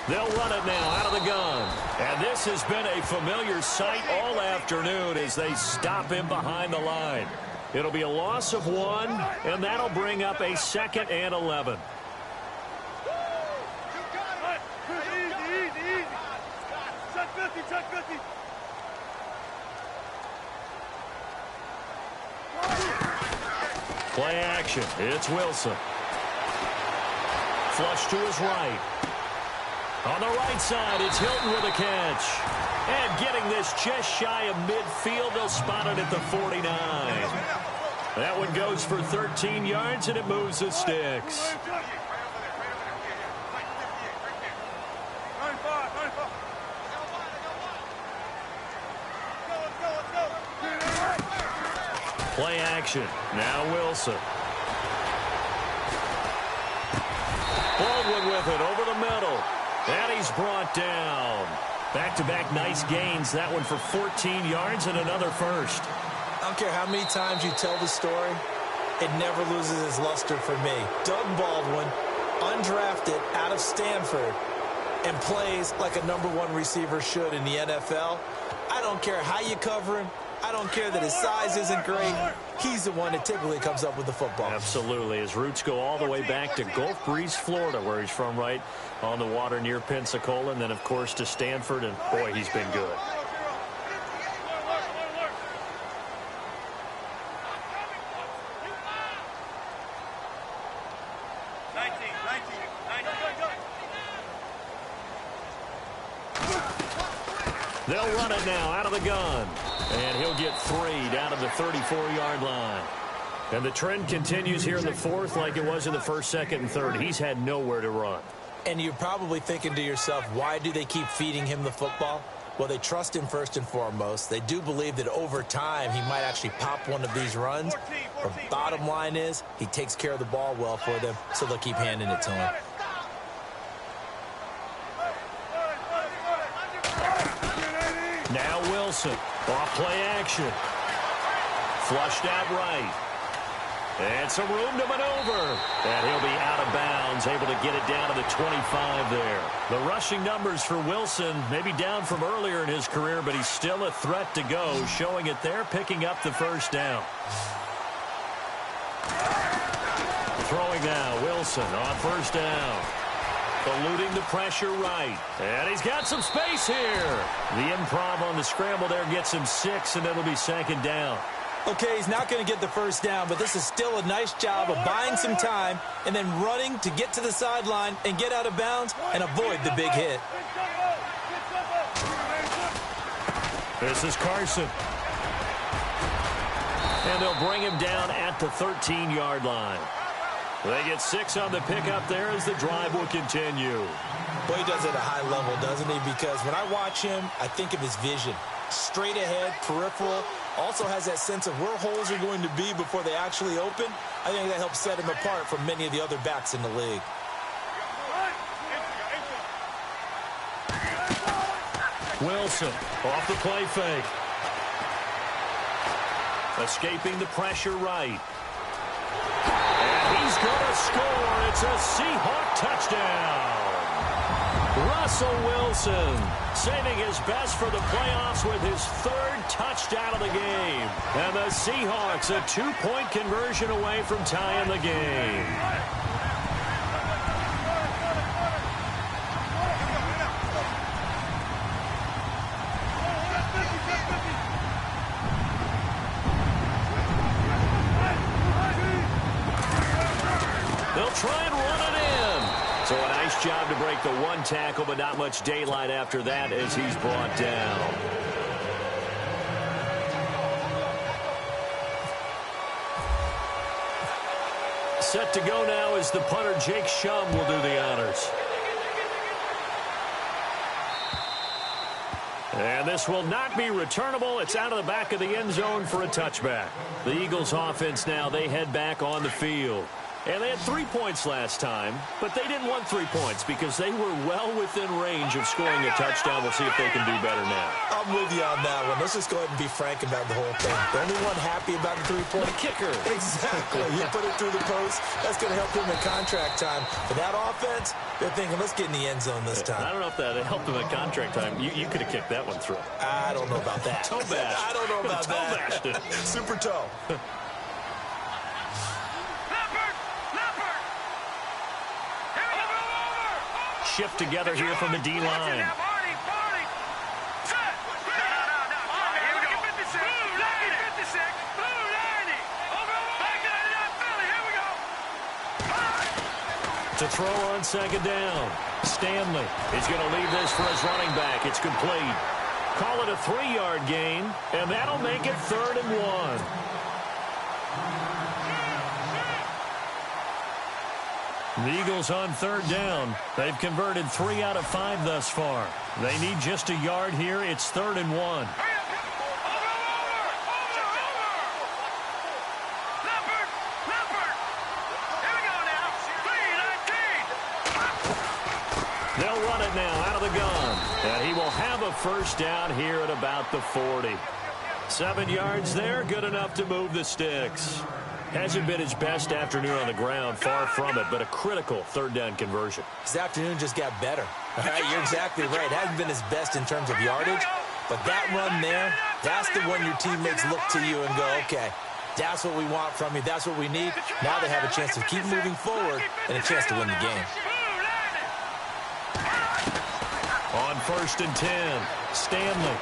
They'll run it now out of the gun. And this has been a familiar sight all afternoon as they stop him behind the line. It'll be a loss of 1, and that'll bring up a 2nd and 11. Play action. It's Wilson. Flush to his right. On the right side, it's Hilton with a catch. And getting this just shy of midfield, they'll spot it at the 49. That one goes for 13 yards, and it moves the sticks. Play action. Now Wilson. Baldwin with it over the middle. And he's brought down. Back-to-back nice gains. That one for 14 yards and another first. I don't care how many times you tell the story, it never loses its luster for me. Doug Baldwin, undrafted out of Stanford, and plays like a #1 receiver should in the NFL. I don't care how you cover him. I don't care that his size isn't great. He's the one that typically comes up with the football. Absolutely. His roots go all the way back to Gulf Breeze, Florida, where he's from, right on the water near Pensacola, and then, of course, to Stanford, and, boy, he's been good. They'll run it now out of the gun. And he'll get 3 down to the 34-yard line. And the trend continues here in the 4th like it was in the 1st, 2nd, and 3rd. He's had nowhere to run. And you're probably thinking to yourself, why do they keep feeding him the football? Well, they trust him first and foremost. They do believe that over time he might actually pop one of these runs. But bottom line is he takes care of the ball well for them, so they'll keep handing it to him. Now Wilson, off play action. Flushed out right. And some room to maneuver. And he'll be out of bounds, able to get it down to the 25 there. The rushing numbers for Wilson, maybe down from earlier in his career, but he's still a threat to go, showing it there, picking up the first down. Throwing now, Wilson on first down. Eluding the pressure right. And he's got some space here. The improv on the scramble there gets him 6, and it'll be 2nd down. Okay, he's not going to get the first down, but this is still a nice job of buying some time and then running to get to the sideline and get out of bounds and avoid the big hit. This is Carson. And they'll bring him down at the 13-yard line. They get 6 on the pickup there as the drive will continue. Boy, he does it at a high level, doesn't he? Because when I watch him, I think of his vision. Straight ahead, peripheral. Also has that sense of where holes are going to be before they actually open. I think that helps set him apart from many of the other backs in the league. Wilson off the play fake. Escaping the pressure right. And he's going to score. It's a Seahawk touchdown. Russell Wilson saving his best for the playoffs with his 3rd touchdown of the game. And the Seahawks a 2-point conversion away from tying the game. They'll try and run it in. So a nice job to break the 1 tackle, but not much daylight after that as he's brought down. Set to go now as the punter, Jake Shum, will do the honors. And this will not be returnable. It's out of the back of the end zone for a touchback. The Eagles offense now, they head back on the field. And they had 3 points last time, but they didn't want 3 points because they were well within range of scoring a touchdown. We'll see if they can do better now. I'm with you on on that one. Let's just go ahead and be frank about the whole thing. The only one happy about the three-point kicker. Exactly. He put it through the post. That's going to help him in contract time. For that offense, they're thinking, let's get in the end zone this time. I don't know if that helped him at contract time. You could have kicked that one through. I don't know about that. Toe bash. I don't know about toe that. Bashed it. Super toe. Shift together here from the D-line. To throw on second down. Stanley is going to leave this for his running back. It's complete. Call it a 3-yard gain, and that'll make it 3rd and 1. The Eagles on 3rd down. They've converted 3 out of 5 thus far. They need just a yard here. It's 3rd and 1. They'll run it now out of the gun. And he will have a first down here at about the 40. 7 yards there, good enough to move the sticks. Hasn't been his best afternoon on the ground, far from it, but a critical 3rd down conversion. His afternoon just got better. All right, you're exactly right. Hasn't been his best in terms of yardage, but that run there, that's the one your teammates look to you and go, okay, that's what we want from you. That's what we need. Now they have a chance to keep moving forward and a chance to win the game. On 1st and 10, Stanley.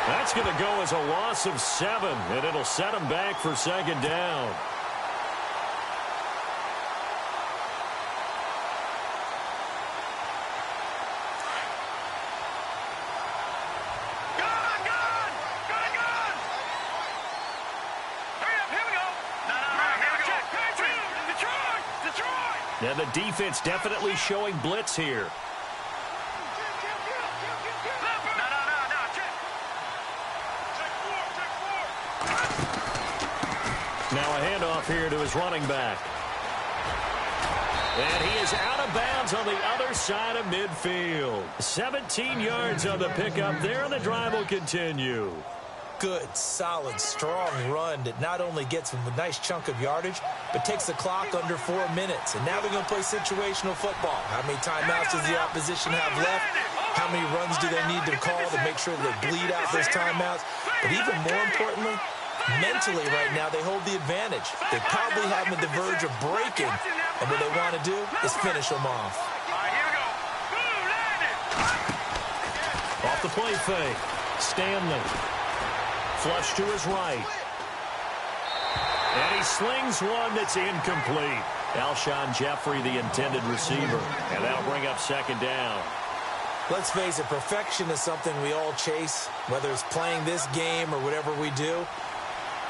That's going to go as a loss of 7, and it'll set him back for 2nd down. And the defense definitely showing blitz here. Now a handoff here to his running back. And he is out of bounds on the other side of midfield. 17 yards on the pickup there, and the drive will continue. Good, solid, strong run that not only gets him a nice chunk of yardage, but takes the clock under 4 minutes. And now they're going to play situational football. How many timeouts does the opposition have left? How many runs do they need to call to make sure they bleed out those timeouts? But even more importantly, mentally right now, they hold the advantage. They probably have them at the verge of breaking, and what they want to do is finish them off. Off the play fake, Stanley. Flush to his right. And he slings one that's incomplete. Alshon Jeffrey, the intended receiver. And that'll bring up 2nd down. Let's face it, perfection is something we all chase, whether it's playing this game or whatever we do.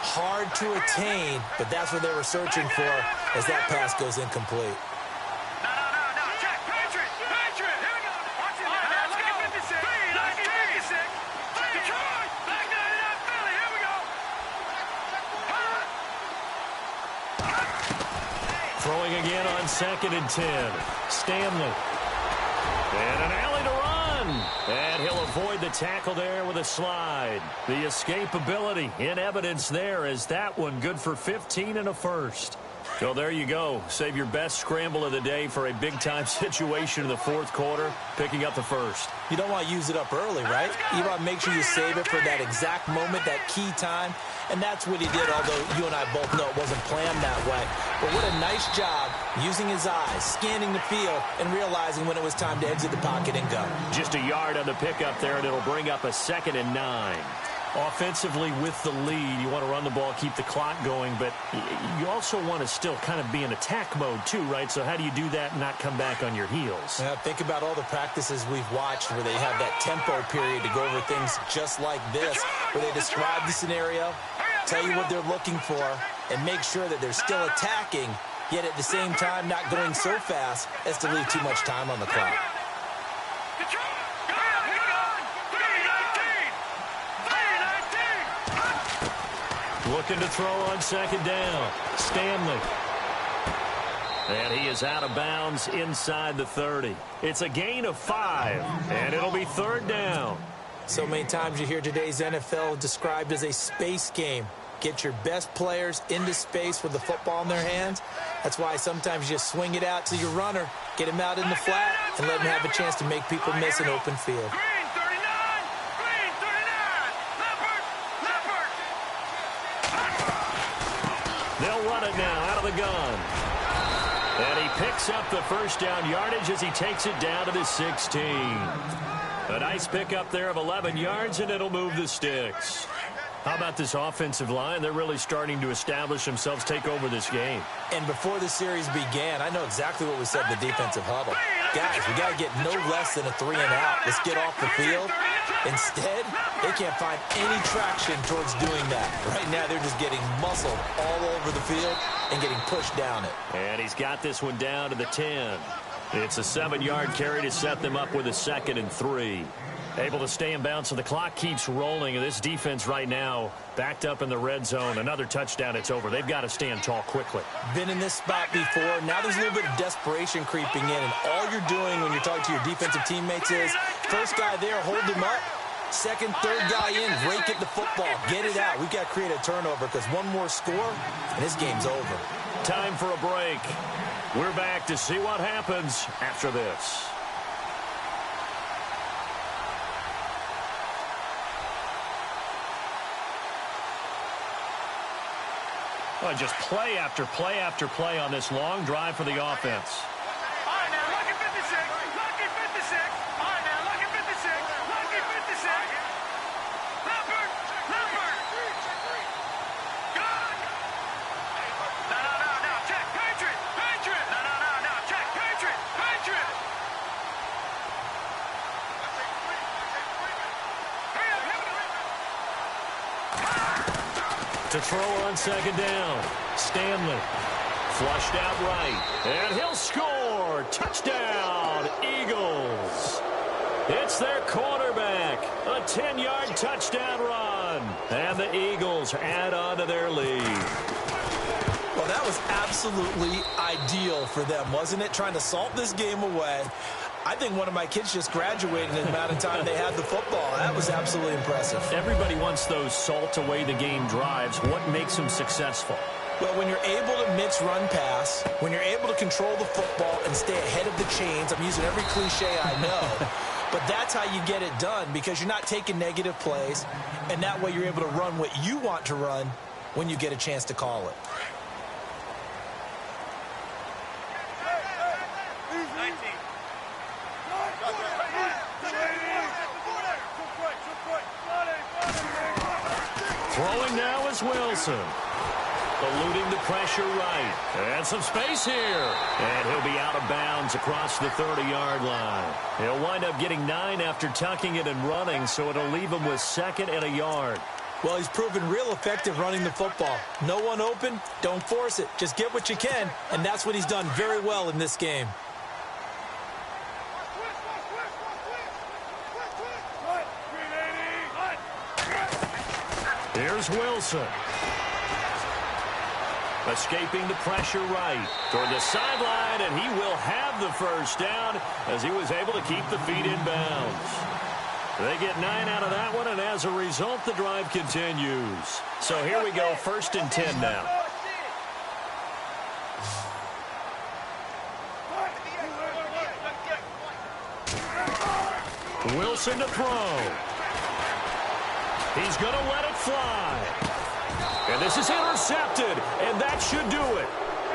Hard to attain, but that's what they were searching for as that pass goes incomplete. Throwing again on 2nd and 10. Stanley. And an alley to run. And he'll avoid the tackle there with a slide. The escapability in evidence there as that one good for 15 and a first. So there you go. Save your best scramble of the day for a big-time situation in the 4th quarter, picking up the first. You don't want to use it up early, right? You want to make sure you save it for that exact moment, that key time. And that's what he did, although you and I both know it wasn't planned that way. But what a nice job using his eyes, scanning the field, and realizing when it was time to exit the pocket and go. Just a yard on the pickup there, and it'll bring up a 2nd and 9. Offensively with the lead, you want to run the ball, keep the clock going, but you also want to still kind of be in attack mode too, right? So how do you do that and not come back on your heels? Yeah, think about all the practices we've watched where they have that tempo period to go over things just like this, where they describe the scenario, tell you what they're looking for, and make sure that they're still attacking, yet at the same time not going so fast as to leave too much time on the clock. Looking to throw on 2nd down. Stanley. And he is out of bounds inside the 30. It's a gain of 5, and it'll be 3rd down. So many times you hear today's NFL described as a space game. Get your best players into space with the football in their hands. That's why sometimes you just swing it out to your runner, get him out in the flat, and let him have a chance to make people miss an open field. Green 39! Green 39! Leopard! They'll run it now out of the gun. And he picks up the first down yardage as he takes it down to the 16. A nice pickup there of 11 yards, and it'll move the sticks. How about this offensive line? They're really starting to establish themselves, take over this game. And before the series began, I know exactly what we said in the defensive huddle. Guys, we got to get no less than a 3 and out. Let's get off the field. Instead, they can't find any traction towards doing that. Right now, they're just getting muscled all over the field and getting pushed down it. And he's got this one down to the 10. It's a 7-yard carry to set them up with a 2nd and 3. Able to stay in bounds, so the clock keeps rolling. And this defense right now backed up in the red zone. Another touchdown, it's over. They've got to stand tall quickly. Been in this spot before. Now there's a little bit of desperation creeping in. And all you're doing when you're talking to your defensive teammates is, first guy there, hold him up. Second, third guy in, rake it the football. Get it out. We've got to create a turnover because one more score, and this game's over. Time for a break. We're back to see what happens after this. Well, just play after play after play on this long drive for the offense. All right, now, lucky 56. Lucky 56. All right, now, lucky 56. Lucky 56. Leopard. Leopard. Good. No. Check. Patriot. Patriot. No. Check. Patriot. Patriot. To throw on 2nd down. Stanley flushed out right. And he'll score. Touchdown, Eagles. It's their quarterback. A 10-yard touchdown run. And the Eagles add on to their lead. Well, that was absolutely ideal for them, wasn't it? Trying to salt this game away. I think one of my kids just graduated in the amount of time they had the football. That was absolutely impressive. Everybody wants those salt away the game drives. What makes them successful? Well, when you're able to mix run pass, when you're able to control the football and stay ahead of the chains, I'm using every cliche I know, but that's how you get it done because you're not taking negative plays, and that way you're able to run what you want to run when you get a chance to call it. 19. Throwing now is Wilson. Eluding the pressure right. And some space here. And he'll be out of bounds across the 30-yard line. He'll wind up getting 9 after tucking it and running, so it'll leave him with 2nd and a yard. Well, he's proven real effective running the football. No one open, don't force it. Just get what you can, and that's what he's done very well in this game. Here's Wilson. Escaping the pressure right toward the sideline, and he will have the first down as he was able to keep the feet in bounds. They get 9 out of that one, and as a result, the drive continues. So here we go, 1st and 10 now. Wilson to throw. He's going to let it fly. And this is intercepted, and that should do it.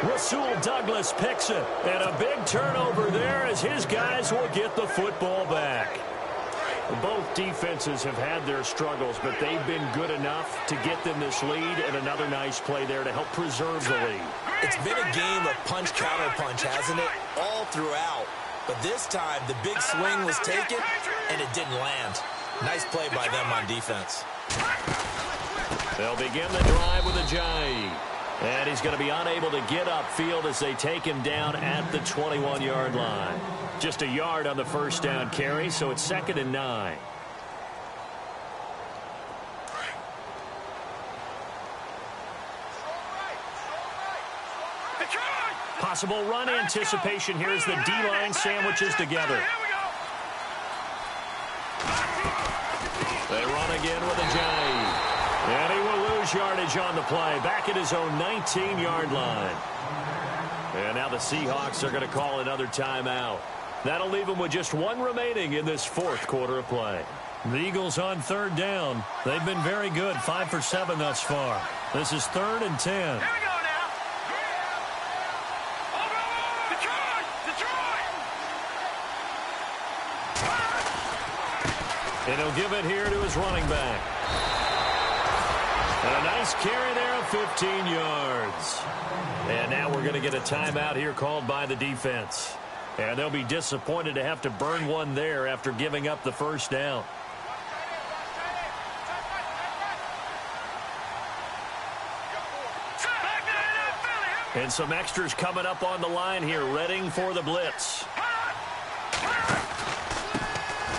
Rasul Douglas picks it, and a big turnover there as his guys will get the football back. Both defenses have had their struggles, but they've been good enough to get them this lead, and another nice play there to help preserve the lead. It's been a game of punch-counter-punch, hasn't it? All throughout. But this time, the big swing was taken, and it didn't land. Nice play by them on defense. They'll begin the drive with a Ajayi. And he's going to be unable to get upfield as they take him down at the 21-yard line. Just a yard on the first down carry, so it's 2nd and 9. Possible run anticipation here as the D-line sandwiches together. They run again with a J. And he will lose yardage on the play. Back at his own 19-yard line. And now the Seahawks are going to call another timeout. That'll leave them with just one remaining in this fourth quarter of play. The Eagles on third down. They've been very good, 5 for 7 thus far. This is 3rd and 10. Here we go now. Detroit! And he'll give it here to his running back. And a nice carry there of 15 yards. And now we're going to get a timeout here called by the defense. And they'll be disappointed to have to burn one there after giving up the first down. And some extras coming up on the line here, readying for the blitz.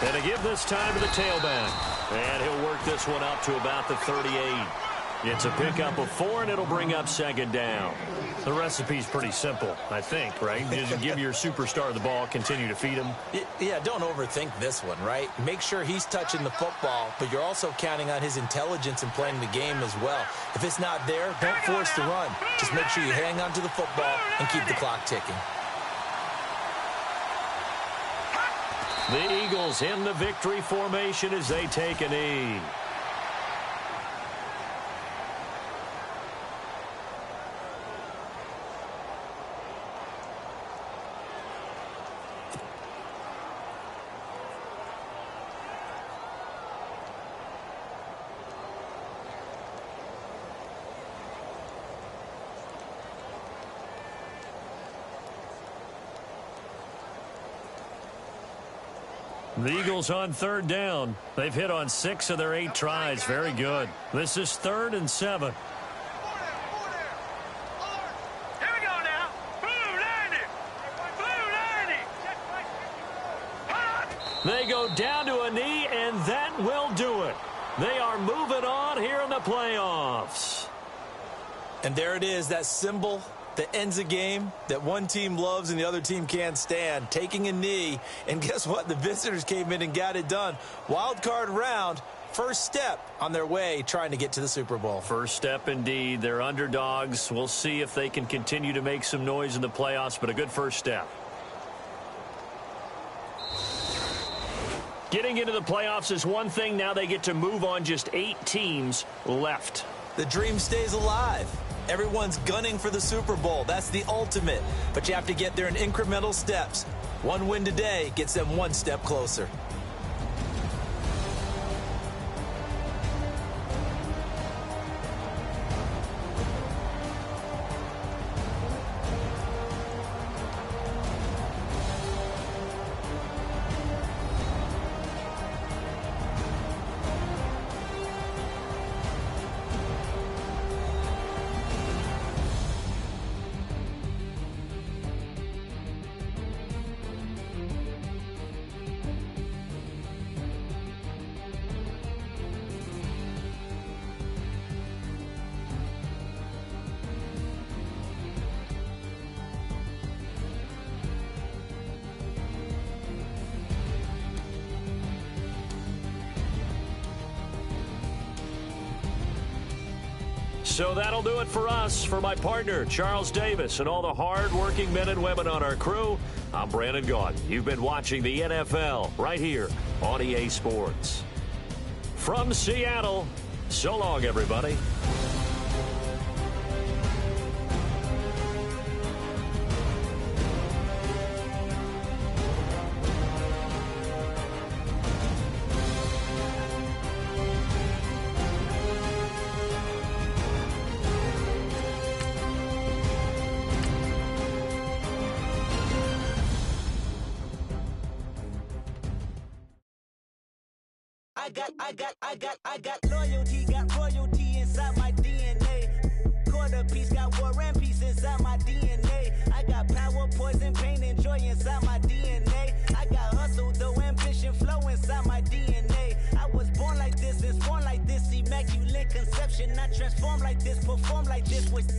And to give this time to the tailback. And he'll work this one up to about the 38. It's a pickup of 4, and it'll bring up 2nd down. The recipe's pretty simple, I think, right? Just give your superstar the ball, continue to feed him. Yeah, don't overthink this one, right? Make sure he's touching the football, but you're also counting on his intelligence in playing the game as well. If it's not there, don't force the run. Just make sure you hang on to the football and keep the clock ticking. The Eagles in the victory formation as they take a knee. The Eagles on third down. They've hit on 6 of their 8 tries. Very good. This is 3rd and 7. Here we go now. Blue 90. They go down to a knee, and that will do it. They are moving on here in the playoffs. And there it is, that symbol that ends a game that one team loves and the other team can't stand, taking a knee. And guess what? The visitors came in and got it done. Wild card round, first step on their way trying to get to the Super Bowl. First step indeed. They're underdogs. We'll see if they can continue to make some noise in the playoffs, but a good first step. Getting into the playoffs is one thing. Now they get to move on. Just 8 teams left. The dream stays alive. Everyone's gunning for the Super Bowl. That's the ultimate. But you have to get there in incremental steps. One win today gets them one step closer. So that'll do it for us. For my partner, Charles Davis, and all the hard-working men and women on our crew, I'm Brandon Gaudin. You've been watching the NFL right here on EA Sports. From Seattle, so long, everybody. I got loyalty, got royalty inside my DNA. Quarter piece, got war and peace inside my DNA. I got power, poison, pain, and joy inside my DNA. I got hustle, though, ambition, flow inside my DNA. I was born like this and born like this, immaculate conception. I transform like this, perform like this with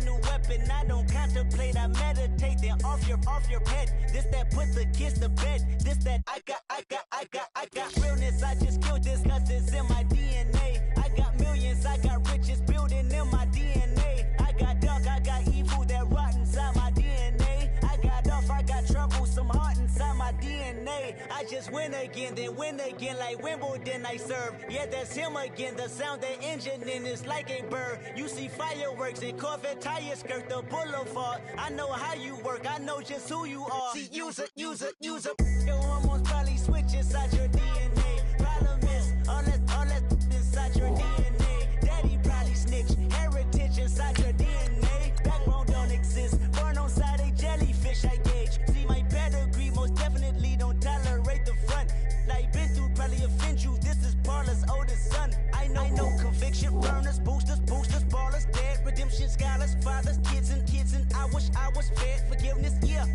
new weapon. I don't contemplate, I meditate. Then off your head. This that put the kids to bed. This that I got realness. I just killed this cause it's in my DNA. I got millions, I got riches building in my DNA. I got dark, I got evil that rot inside my DNA. I got off, I got trouble, some heart inside my DNA. I just win again, then win again like Wimbledon I serve. Yeah, that's him again. The sound that engine in is like a bird. You see fireworks and Corvette tires skirt the boulevard. I know how you work, I know just who you are. See, use it. Your hormones probably switch inside your DNA. Problem is, all that inside your DNA. Daddy probably snitch, heritage inside your DNA. Backbone don't exist, born on side a jellyfish I gauge. See my pedigree, most definitely don't tolerate the front. Like been through, probably offend you. This is Paula's oldest son. I know conviction burners, boosters, ballers, dead, redemption scholars, fathers, kids and I wish I was fed forgiveness. Yeah.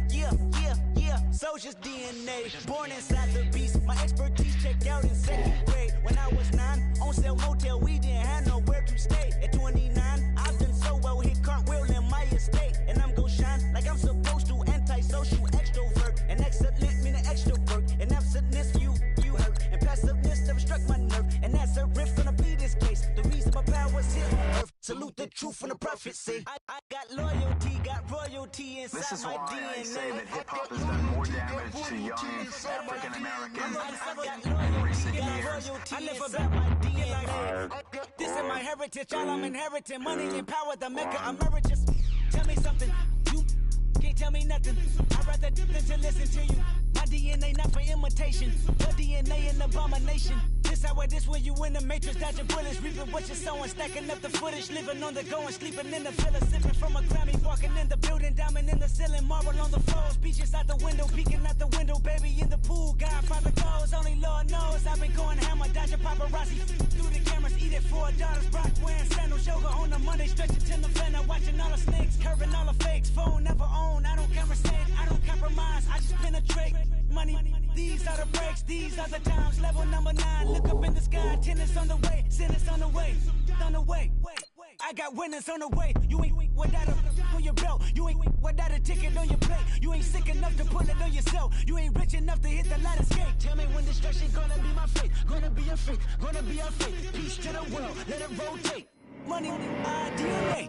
Soldier's DNA, born inside the beast. My expertise checked out in second grade. When I was 9, on sale motel, we didn't have nowhere to stay. At 29, I've done so well, hit cartwheel in my estate. And I'm gon' shine like I'm supposed to, antisocial extrovert. And excellent meaning extra work. And absentness, you hurt. And passiveness never struck my nerve. And that's a riff gonna be this case. The reason my power's here on earth. Salute the truth from the prophecy. I got loyalty, got royalty inside this is my why DNA. I say that hip-hop has done more damage to young African Americans in recent years. I live about my DNA. This is my heritage, all I'm inheriting. Money and power, the Mecca emeritus. Tell me something, you can't tell me nothing. I'd rather than to listen to you. My DNA not for imitation. Your DNA an abomination. This how I this when you in the matrix, dodging bullets, reaping what you're sowing, stacking up the footage, living on the go and sleeping in the villa, sipping from a Grammy, walking in the building, diamond in the ceiling, marble on the floors, beaches out the window, peeking out the window, baby in the pool, Godfather goes, only Lord knows, I've been going hammer, dodging paparazzi, through the cameras, eat it for $4, Brock wearing sandals, yoga on a Monday, stretching till the fan, watching all the snakes, curving all the fakes, phone never own, I don't conversate, I don't compromise, I just penetrate, money, these are the breaks, these are the times, level number 9, look up in the sky, tennis on the way, sinners on the way, I got winners on the way, you ain't without a on your belt, you ain't without a ticket on your plate, you ain't sick enough to pull it on yourself, you ain't rich enough to hit the ladder skate, tell me when destruction gonna be my fate, gonna be a fate, gonna be our fate, peace to the world, let it rotate, money, DNA.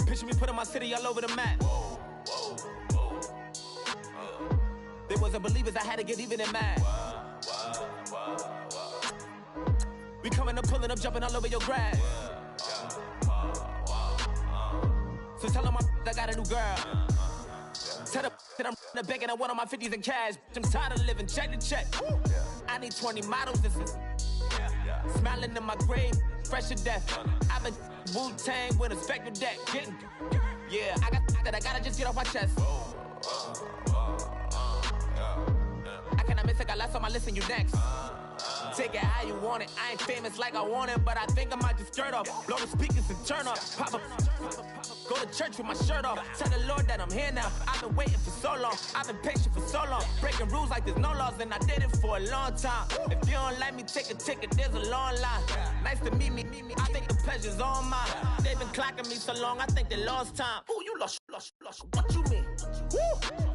Picture me putting my city all over the map. They wasn't believers, I had to get even in mad. We coming up, pulling up, jumping all over your grass. So tell them I got a new girl. Tell them that I'm in the bank and I want all my 50s in cash. I'm tired of living check to check. I need 20 models, this is smiling in my grave, fresh to death. I've been Wu-Tang with a spectral deck. Yeah, I got that, I gotta just get off my chest. I cannot miss, I got last on my list and you next. Take it how you want it, I ain't famous like I want it, but I think I might just skirt off. Blow the speakers and turn up, pop up. Go to church with my shirt off, tell the Lord that I'm here now. I've been waiting for so long, I've been patient for so long. Breaking rules like there's no laws and I did it for a long time. If you don't like me, take a ticket, there's a long line. Nice to meet me, I think the pleasure's all mine. They've been clocking me so long, I think they lost time. Ooh, you lost, what you mean? Woo!